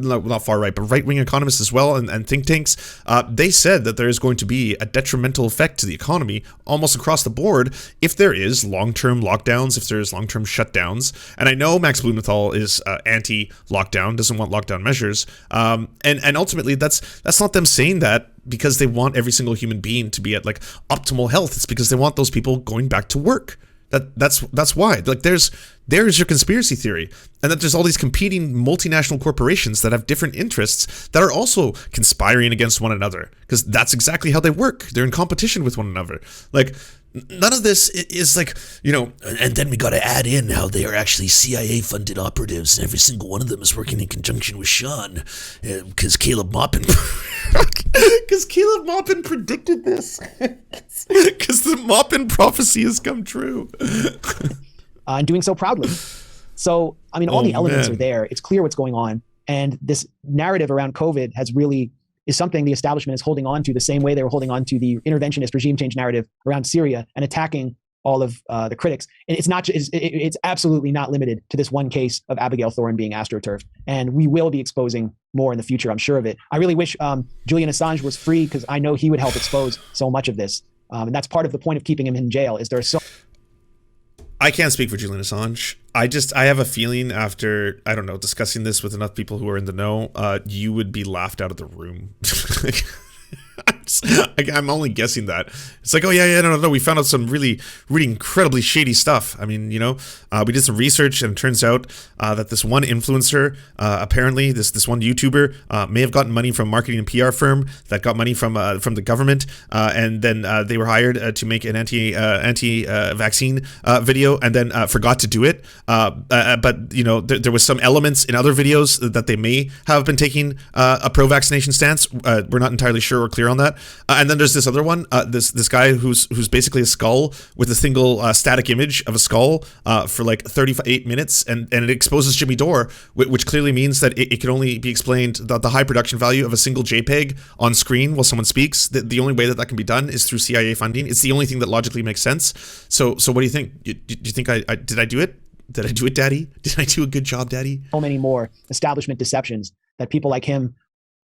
not far right, but right-wing economists as well, and think tanks. They said that there is going to be a detrimental effect to the economy almost across the board if there is long-term lockdowns, if there is long-term shutdowns. And I know Max Blumenthal is anti-lockdown, doesn't want lockdown measures. And ultimately that's not them saying that because they want every single human being to be at like optimal health. It's because they want those people going back to work. That's why. Like there's your conspiracy theory, and that there's all these competing multinational corporations that have different interests that are also conspiring against one another, because that's exactly how they work. They're in competition with one another. Like none of this is like, you know. And then we got to add in how they are actually CIA-funded operatives, and every single one of them is working in conjunction with Sean, because Caleb Maupin. Because Caleb Maupin predicted this. Because the Maupin prophecy has come true. And doing so proudly. So, I mean, all the elements are there. It's clear what's going on. And this narrative around COVID is something the establishment is holding on to the same way they were holding on to the interventionist regime change narrative around Syria and attacking all of the critics. And it's absolutely not limited to this one case of Abigail Thorne being astroturfed. And we will be exposing more in the future, I'm sure of it. I really wish Julian Assange was free, because I know he would help expose so much of this. And that's part of the point of keeping him in jail, is there's so... I can't speak for Julian Assange. I have a feeling after, I don't know, discussing this with enough people who are in the know, you would be laughed out of the room. I'm only guessing that. It's like, oh yeah, no, we found out some really incredibly shady stuff. I mean, you know, we did some research, and it turns out that this one influencer, apparently this one YouTuber, may have gotten money from a marketing and PR firm that got money from the government, and then they were hired to make an anti-vaccine video, and then forgot to do it. But you know, there was some elements in other videos that they may have been taking a pro-vaccination stance. We're not entirely sure or clear on that. And then there's this other one, this guy who's basically a skull with a single static image of a skull for like 38 minutes, and it exposes Jimmy Dore, which clearly means that it can only be explained, the high production value of a single JPEG on screen while someone speaks. The only way that can be done is through CIA funding. It's the only thing that logically makes sense. So what do you think? Do you think did I do it? Did I do it, Daddy? Did I do a good job, Daddy? So many more establishment deceptions that people like him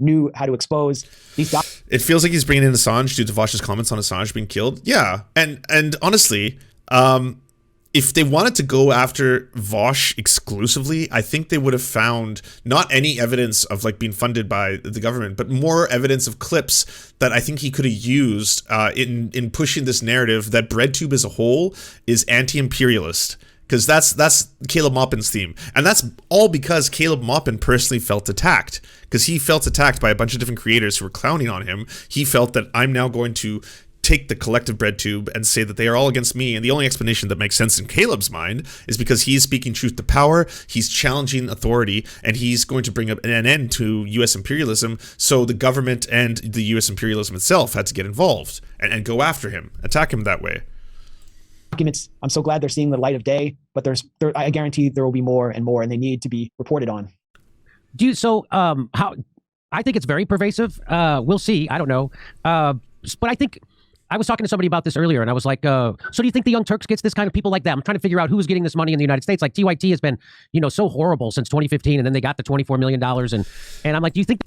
knew how to expose. It feels like he's bringing in Assange due to Vosh's comments on Assange being killed. Yeah, and honestly, if they wanted to go after Vosh exclusively, I think they would have found not any evidence of like being funded by the government, but more evidence of clips that I think he could have used in pushing this narrative that Breadtube as a whole is anti-imperialist. Because that's Caleb Maupin's theme. And that's all because Caleb Maupin personally felt attacked. Because he felt attacked by a bunch of different creators who were clowning on him. He felt that I'm now going to take the collective Breadtube and say that they are all against me. And the only explanation that makes sense in Caleb's mind is because he's speaking truth to power, he's challenging authority, and he's going to bring up an end to U.S. imperialism. So the government and the U.S. imperialism itself had to get involved and go after him, attack him that way. Documents, I'm so glad they're seeing the light of day, but I guarantee there will be more and more, and they need to be reported on. How I think it's very pervasive. We'll see. I don't know. But I think I was talking to somebody about this earlier, and I was like, so do you think the Young Turks gets this kind of people like that? I'm trying to figure out who's getting this money in the United States. Like TYT has been, so horrible since 2015, and then they got the $24 million. And I'm like, do you think...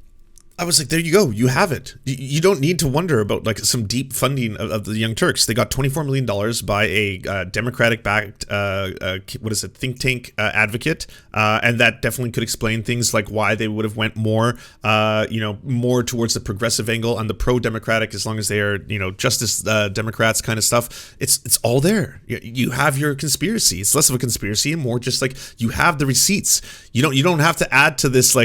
I was like, there you go. You have it. You don't need to wonder about like some deep funding of the Young Turks. They got $24 million by a Democratic-backed, think tank advocate. And that definitely could explain things like why they would have went more, more towards the progressive angle and the pro-democratic, as long as they are, justice Democrats kind of stuff. It's all there. You have your conspiracy. It's less of a conspiracy and more just like you have the receipts. You don't have to add to this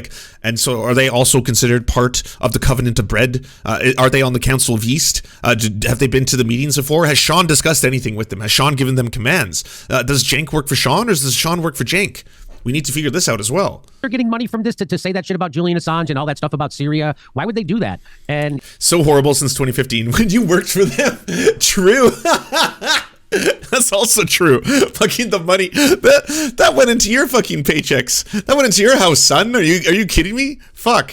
and so are they also considered part of the Covenant of Bread? Are they on the Council of East? Have they been to the meetings before? Has Sean discussed anything with them? Has Sean given them commands? Does Cenk work for Sean, or does Sean work for Cenk? We need to figure this out as well. They're getting money from this to say that shit about Julian Assange and all that stuff about Syria. Why would they do that? And so horrible since 2015 when you worked for them. True. That's also true. Fucking the money that went into your fucking paychecks. That went into your house, son. Are you kidding me? Fuck.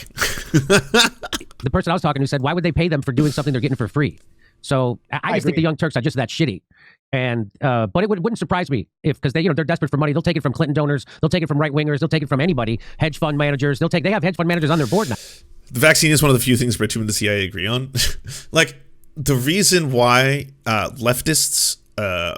The person I was talking to said, why would they pay them for doing something they're getting for free? So I just think the Young Turks are just that shitty. And but it wouldn't surprise me if, because they're desperate for money. They'll take it from Clinton donors. They'll take it from right wingers. They'll take it from anybody. Hedge fund managers. They have hedge fund managers on their board now. The vaccine is one of the few things Breadtube and the CIA agree on. Like, the reason why leftists,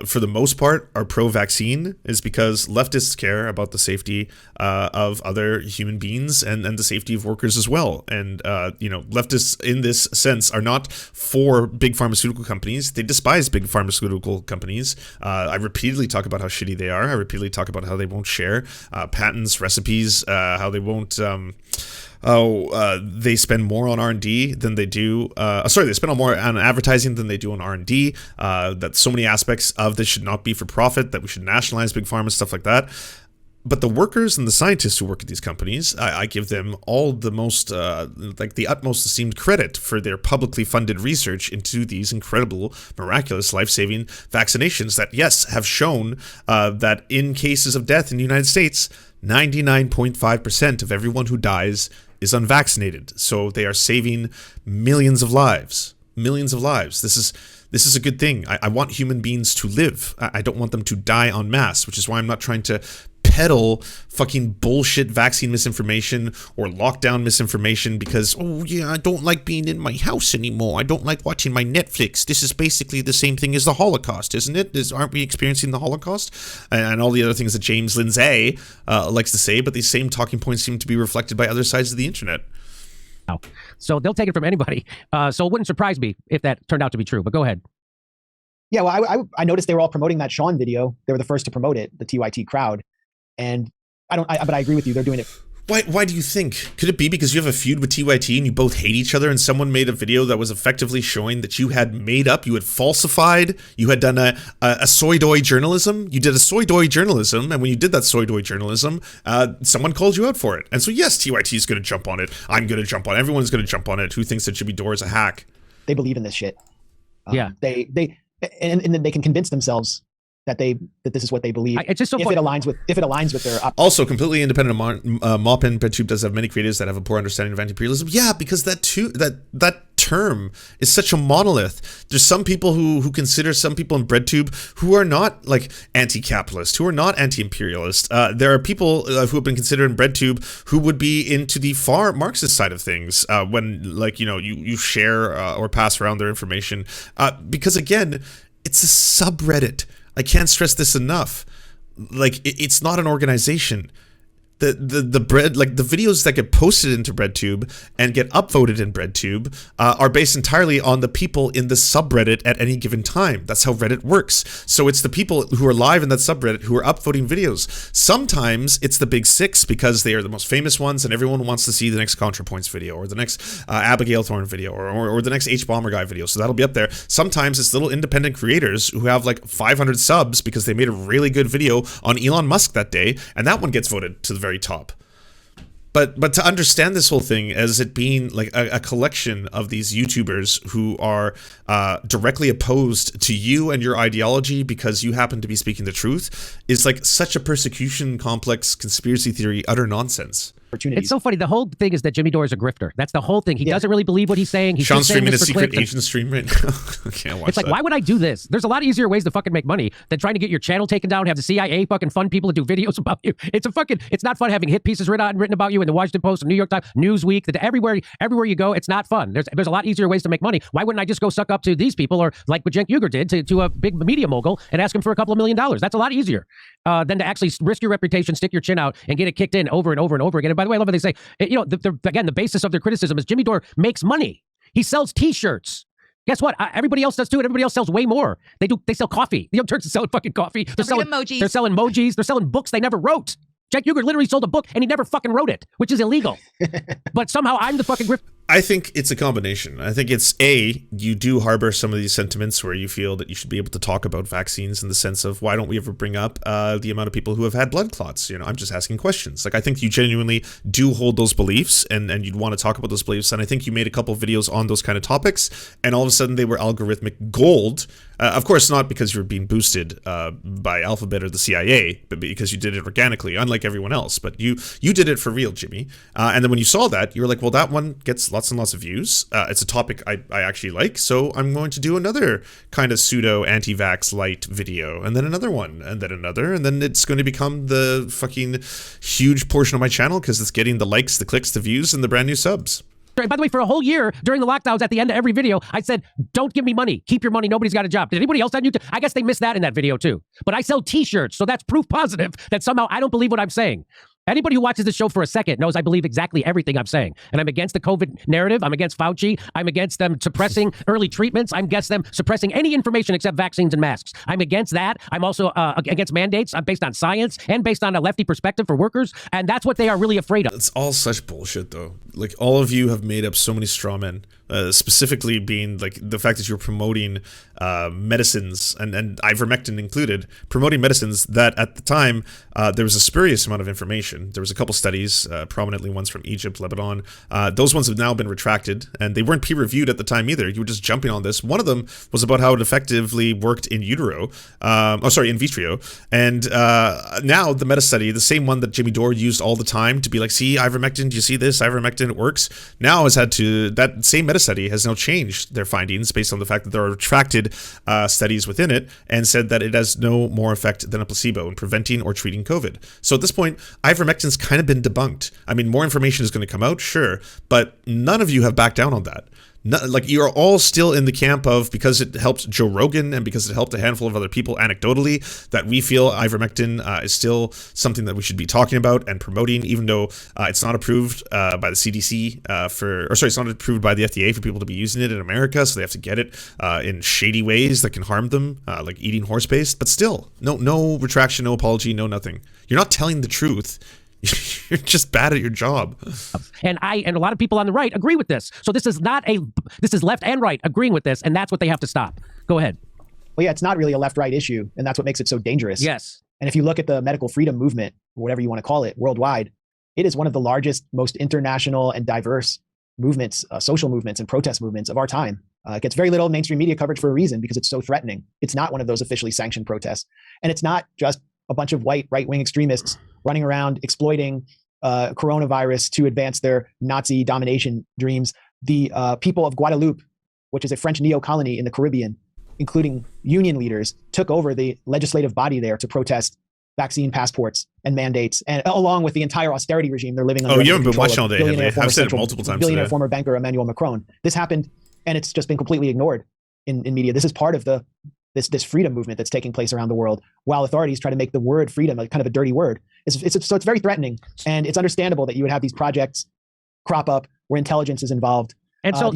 for the most part, are pro-vaccine is because leftists care about the safety of other human beings and the safety of workers as well. And, leftists in this sense are not for big pharmaceutical companies. They despise big pharmaceutical companies. I repeatedly talk about how shitty they are. I repeatedly talk about how they won't share patents, recipes, how they won't... they spend more on R&D than they do. They spend more on advertising than they do on R&D. That so many aspects of this should not be for profit, that we should nationalize big pharma, stuff like that. But the workers and the scientists who work at these companies, I give them all the most, the utmost esteemed credit for their publicly funded research into these incredible, miraculous, life-saving vaccinations that, yes, have shown that in cases of death in the United States, 99.5% of everyone who dies is unvaccinated. So they are saving millions of lives. Millions of lives. This is a good thing. I want human beings to live. I don't want them to die en masse, which is why I'm not trying to peddle fucking bullshit vaccine misinformation or lockdown misinformation because, I don't like being in my house anymore. I don't like watching my Netflix. This is basically the same thing as the Holocaust, isn't it? Aren't we experiencing the Holocaust? And all the other things that James Lindsay likes to say, but these same talking points seem to be reflected by other sides of the internet. So they'll take it from anybody. So it wouldn't surprise me if that turned out to be true, but go ahead. Yeah, well, I noticed they were all promoting that Sean video. They were the first to promote it, the TYT crowd. And but I agree with you. They're doing it. Why do you think? Could it be because you have a feud with TYT and you both hate each other and someone made a video that was effectively showing that you had made up, you had falsified, you had done a soy-doy journalism? You did a soy-doy journalism, and when you did that soy-doy journalism, someone called you out for it. And so yes, TYT is going to jump on it. I'm going to jump on it. Everyone's going to jump on it. Who thinks that Jimmy Dore is a hack? They believe in this shit. Yeah. They then they can convince themselves that this is what they believe. It's just so if it aligns with their also completely independent of Maupin. Breadtube does have many creators that have a poor understanding of anti-imperialism. Yeah, because that term is such a monolith. There's some people who consider some people in Breadtube who are not like anti-capitalist, who are not anti-imperialist. There are people who have been considered in Breadtube who would be into the far Marxist side of things when you share or pass around their information because again, it's a subreddit. I can't stress this enough. Like, it's not an organization. The videos that get posted into Breadtube and get upvoted in Breadtube are based entirely on the people in the subreddit at any given time. That's how Reddit works. So it's the people who are live in that subreddit who are upvoting videos. Sometimes it's the big six because they are the most famous ones and everyone wants to see the next ContraPoints video or the next Abigail Thorne video or the next H-Bomber Guy video. So that'll be up there. Sometimes it's little independent creators who have like 500 subs because they made a really good video on Elon Musk that day, and that one gets voted to the very top. But to understand this whole thing as it being like a collection of these YouTubers who are directly opposed to you and your ideology because you happen to be speaking the truth is like such a persecution complex conspiracy theory utter nonsense. It's so funny. The whole thing is that Jimmy Dore is a grifter. That's the whole thing. He doesn't really believe what he's saying. He's Sean's streaming a secret clips. agent stream right now. I can't watch It's like, why would I do this? There's a lot easier ways to fucking make money than trying to get your channel taken down, have the CIA fucking fund people to do videos about you. It's not fun having hit pieces written about you in the Washington Post, the New York Times, Newsweek, everywhere you go. It's not fun. There's a lot easier ways to make money. Why wouldn't I just go suck up to these people or like what Cenk Uygur did to a big media mogul and ask him for a couple of $1 million? That's a lot easier than to actually risk your reputation, stick your chin out, and get it kicked in over and over and over again. And by the way, I love what they say. Again, the basis of their criticism is Jimmy Dore makes money. He sells T-shirts. Guess what? Everybody else does too, and everybody else sells way more. They sell coffee. The Young Turks are selling fucking coffee. They're selling emojis. They're selling emojis. They're selling books they never wrote. Cenk Uygur literally sold a book and he never fucking wrote it, which is illegal. But somehow I'm the fucking grifter. I think it's a combination. I think it's you do harbor some of these sentiments where you feel that you should be able to talk about vaccines in the sense of why don't we ever bring up the amount of people who have had blood clots? I'm just asking questions. Like, I think you genuinely do hold those beliefs and you'd want to talk about those beliefs. And I think you made a couple of videos on those kind of topics and all of a sudden they were algorithmic gold. Of course, not because you were being boosted by Alphabet or the CIA, but because you did it organically, unlike everyone else. But you did it for real, Jimmy. And then when you saw that, you were like, well, that one gets lots lots and lots of views. It's a topic I actually like, so I'm going to do another kind of pseudo anti-vax light video, and then another one, and then another, and then it's going to become the fucking huge portion of my channel because it's getting the likes, the clicks, the views, and the brand new subs. By the way, for a whole year during the lockdowns, at the end of every video, I said, don't give me money. Keep your money. Nobody's got a job. Did anybody else on YouTube? I guess they missed that in that video too. But I sell t-shirts, so that's proof positive that somehow I don't believe what I'm saying. Anybody who watches this show for a second knows I believe exactly everything I'm saying. And I'm against the COVID narrative. I'm against Fauci. I'm against them suppressing early treatments. I'm against them suppressing any information except vaccines and masks. I'm against that. I'm also against mandates. I'm based on science and based on a lefty perspective for workers. And that's what they are really afraid of. It's all such bullshit, though. Like, all of you have made up so many straw men. Specifically being like the fact that you're promoting medicines and ivermectin included, promoting medicines that at the time there was a spurious amount of information. There was a couple studies, prominently ones from Egypt, Lebanon. Those ones have now been retracted, and they weren't peer-reviewed at the time either. You were just jumping on this. One of them was about how it effectively worked in utero, in vitro. And now the meta study, the same one that Jimmy Dore used all the time to be like, see, ivermectin, do you see this? Ivermectin, it works. Now has had to, that same meta study has now changed their findings based on the fact that there are retracted studies within it and said that it has no more effect than a placebo in preventing or treating COVID. So at this point, ivermectin's kind of been debunked. I mean, more information is going to come out, sure, but none of you have backed down on that. Like, you're all still in the camp of, because it helped Joe Rogan and because it helped a handful of other people anecdotally, that we feel ivermectin is still something that we should be talking about and promoting, even though it's not approved by the CDC it's not approved by the FDA for people to be using it in America, so they have to get it in shady ways that can harm them, like eating horse paste. But still, no retraction, no apology, no nothing. You're not telling the truth. You're just bad at your job. And a lot of people on the right agree with this. So this is left and right agreeing with this, and that's what they have to stop. Go ahead. Well, yeah, it's not really a left-right issue, and that's what makes it so dangerous. Yes. And if you look at the medical freedom movement, or whatever you want to call it, worldwide, it is one of the largest, most international and diverse movements, social movements and protest movements of our time. It gets very little mainstream media coverage for a reason, because it's so threatening. It's not one of those officially sanctioned protests. And it's not just a bunch of white right-wing extremists running around exploiting coronavirus to advance their Nazi domination dreams. The people of Guadeloupe, which is a French neo-colony in the Caribbean, including union leaders, took over the legislative body there to protest vaccine passports and mandates, and along with the entire austerity regime they're living under. Oh, you haven't been watching all day, have you? I've said it multiple times Billionaire today. former banker Emmanuel Macron. This happened, and it's just been completely ignored in media. This is part of this freedom movement that's taking place around the world, while authorities try to make the word freedom a kind of a dirty word. So it's very threatening, and it's understandable that you would have these projects crop up where intelligence is involved. And so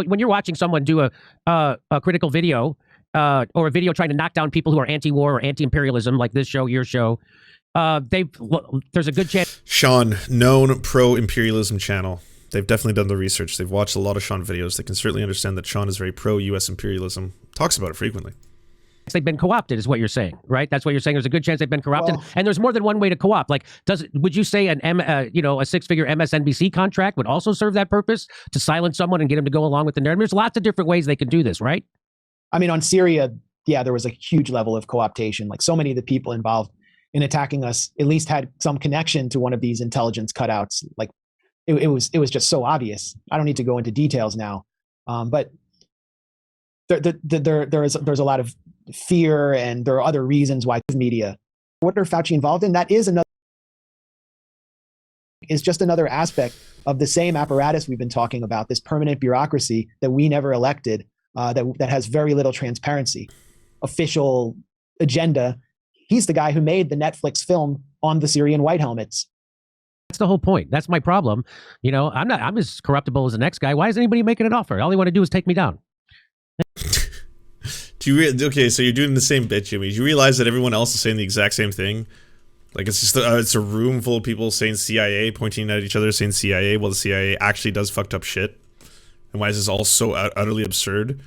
when you're watching someone do a critical video or a video trying to knock down people who are anti-war or anti-imperialism, like this show, your show, there's a good chance. Sean, known pro-imperialism channel. They've definitely done the research. They've watched a lot of Sean videos. They can certainly understand that Sean is very pro-U.S. imperialism. Talks about it frequently. They've been co-opted, is what you're saying, right? That's what you're saying. There's a good chance they've been corrupted, and there's more than one way to co-opt. Like, would you say a six-figure MSNBC contract would also serve that purpose, to silence someone and get them to go along with the narrative? There's lots of different ways they can do this, right? I mean, on Syria, yeah, there was a huge level of co-optation. Like, so many of the people involved in attacking us at least had some connection to one of these intelligence cutouts. Like, it was just so obvious. I don't need to go into details now, but there's a lot of fear, and there are other reasons why media. What are Fauci involved in? That is just another aspect of the same apparatus we've been talking about, this permanent bureaucracy that we never elected, that has very little transparency, official agenda. He's the guy who made the Netflix film on the Syrian white helmets. That's the whole point. That's my problem. I'm as corruptible as the next guy. Why is anybody making an offer? All they want to do is take me down. Okay, so you're doing the same bit, Jimmy. Do you realize that everyone else is saying the exact same thing? Like, it's just it's a room full of people saying CIA, pointing at each other, saying CIA, while the CIA actually does fucked up shit. And why is this all so utterly absurd?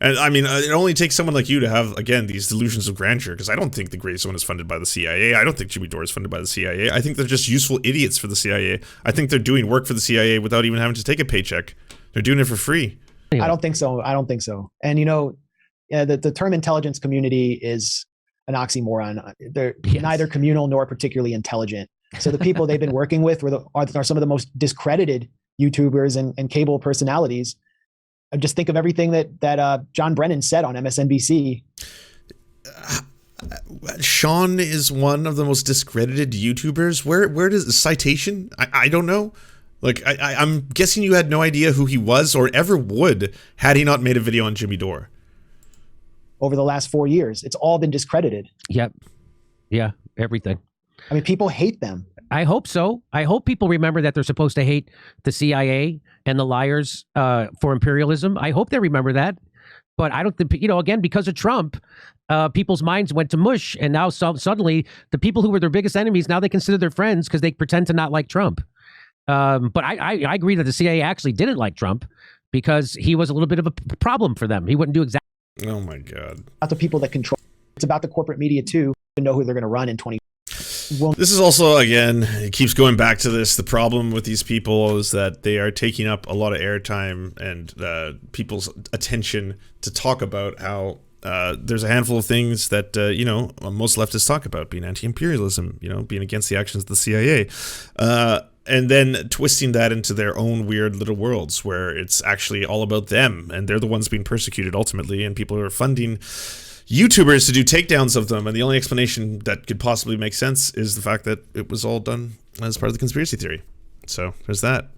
And I mean, it only takes someone like you to have, again, these delusions of grandeur, because I don't think the Grey Zone is funded by the CIA. I don't think Jimmy Dore is funded by the CIA. I think they're just useful idiots for the CIA. I think they're doing work for the CIA without even having to take a paycheck. They're doing it for free. I don't think so. And the term intelligence community is an oxymoron. They're neither communal nor particularly intelligent. So the people they've been working with are some of the most discredited YouTubers and cable personalities. Just think of everything that John Brennan said on MSNBC. Sean is one of the most discredited YouTubers. Where does the citation? I don't know. Like, I'm guessing you had no idea who he was or ever would had he not made a video on Jimmy Dore. Over the last 4 years, it's all been discredited. Yep. Yeah, everything. I mean, people hate them. I hope so. I hope people remember that they're supposed to hate the CIA and the liars for imperialism. I hope they remember that. But I don't think, again, because of Trump, people's minds went to mush. And now suddenly the people who were their biggest enemies, now they consider their friends because they pretend to not like Trump. But I agree that the CIA actually didn't like Trump because he was a little bit of a problem for them. He wouldn't do exactly. Oh, my God. About the people that control. It's about the corporate media, too, to know who they're going to run in 20. This is also, again, it keeps going back to this. The problem with these people is that they are taking up a lot of airtime and people's attention to talk about how there's a handful of things that, most leftists talk about, being anti-imperialism, being against the actions of the CIA. And then twisting that into their own weird little worlds where it's actually all about them and they're the ones being persecuted ultimately, and people are funding YouTubers to do takedowns of them, and the only explanation that could possibly make sense is the fact that it was all done as part of the conspiracy theory. So there's that.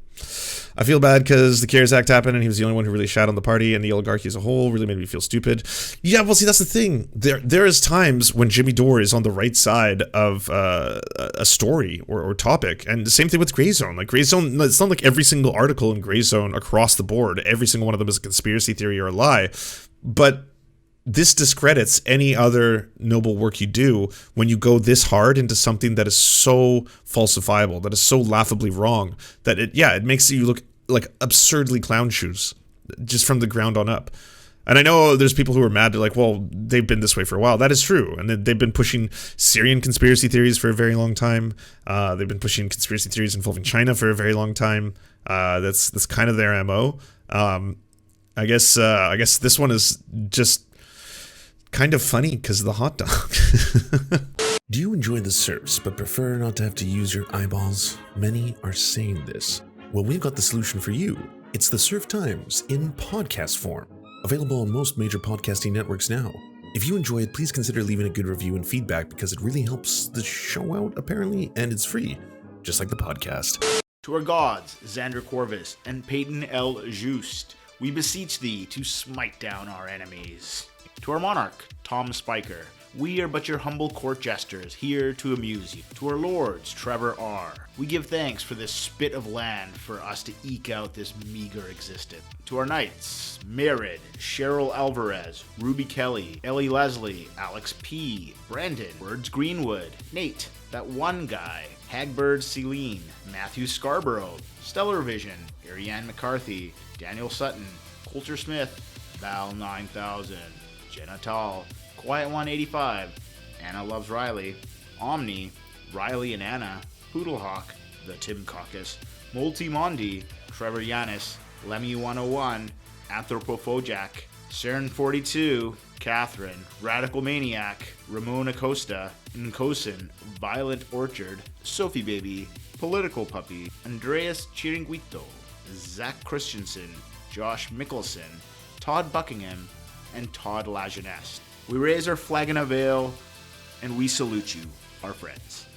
I feel bad because the CARES Act happened and he was the only one who really shat on the party, and the oligarchy as a whole really made me feel stupid. Yeah, well, see, that's the thing. There is times when Jimmy Dore is on the right side of a story or topic, and the same thing with Grey Zone. Like, Grey Zone, it's not like every single article in Grey Zone across the board, every single one of them is a conspiracy theory or a lie, but this discredits any other noble work you do when you go this hard into something that is so falsifiable, that is so laughably wrong, that it makes you look like absurdly clown shoes just from the ground on up. And I know there's people who are mad. They're like, well, they've been this way for a while. That is true. And they've been pushing Syrian conspiracy theories for a very long time. They've been pushing conspiracy theories involving China for a very long time. That's kind of their MO. I guess this one is just kind of funny because of the hot dog. Do you enjoy the Serfs but prefer not to have to use your eyeballs? Many are saying this. Well, we've got the solution for you. It's the Serf Times in podcast form. Available on most major podcasting networks now. If you enjoy it, please consider leaving a good review and feedback because it really helps the show out, apparently, and it's free, just like the podcast. To our gods, Xander Corvus and Peyton L. Just, we beseech thee to smite down our enemies. To our monarch, Tom Spiker, we are but your humble court jesters, here to amuse you. To our lords, Trevor R., we give thanks for this spit of land for us to eke out this meager existence. To our knights, Merid, Cheryl Alvarez, Ruby Kelly, Ellie Leslie, Alex P., Brandon, Words Greenwood, Nate, that one guy, Hagbird Celine, Matthew Scarborough, Stellar Vision, Ariane McCarthy, Daniel Sutton, Coulter Smith, Val 9000, Jenna Tall, Quiet 185, Anna Loves Riley, Omni, Riley and Anna, Poodlehawk, The Tim Caucus, Multi Mondi, Trevor Yanis, Lemmy 101, Anthropophojack, Cern 42, Catherine, Radical Maniac, Ramon Acosta, Nkosin, Violent Orchard, Sophie Baby, Political Puppy, Andreas Chiringuito, Zach Christensen, Josh Mickelson, Todd Buckingham, and Todd Lajeunesse. We raise our flag in a veil, and we salute you, our friends.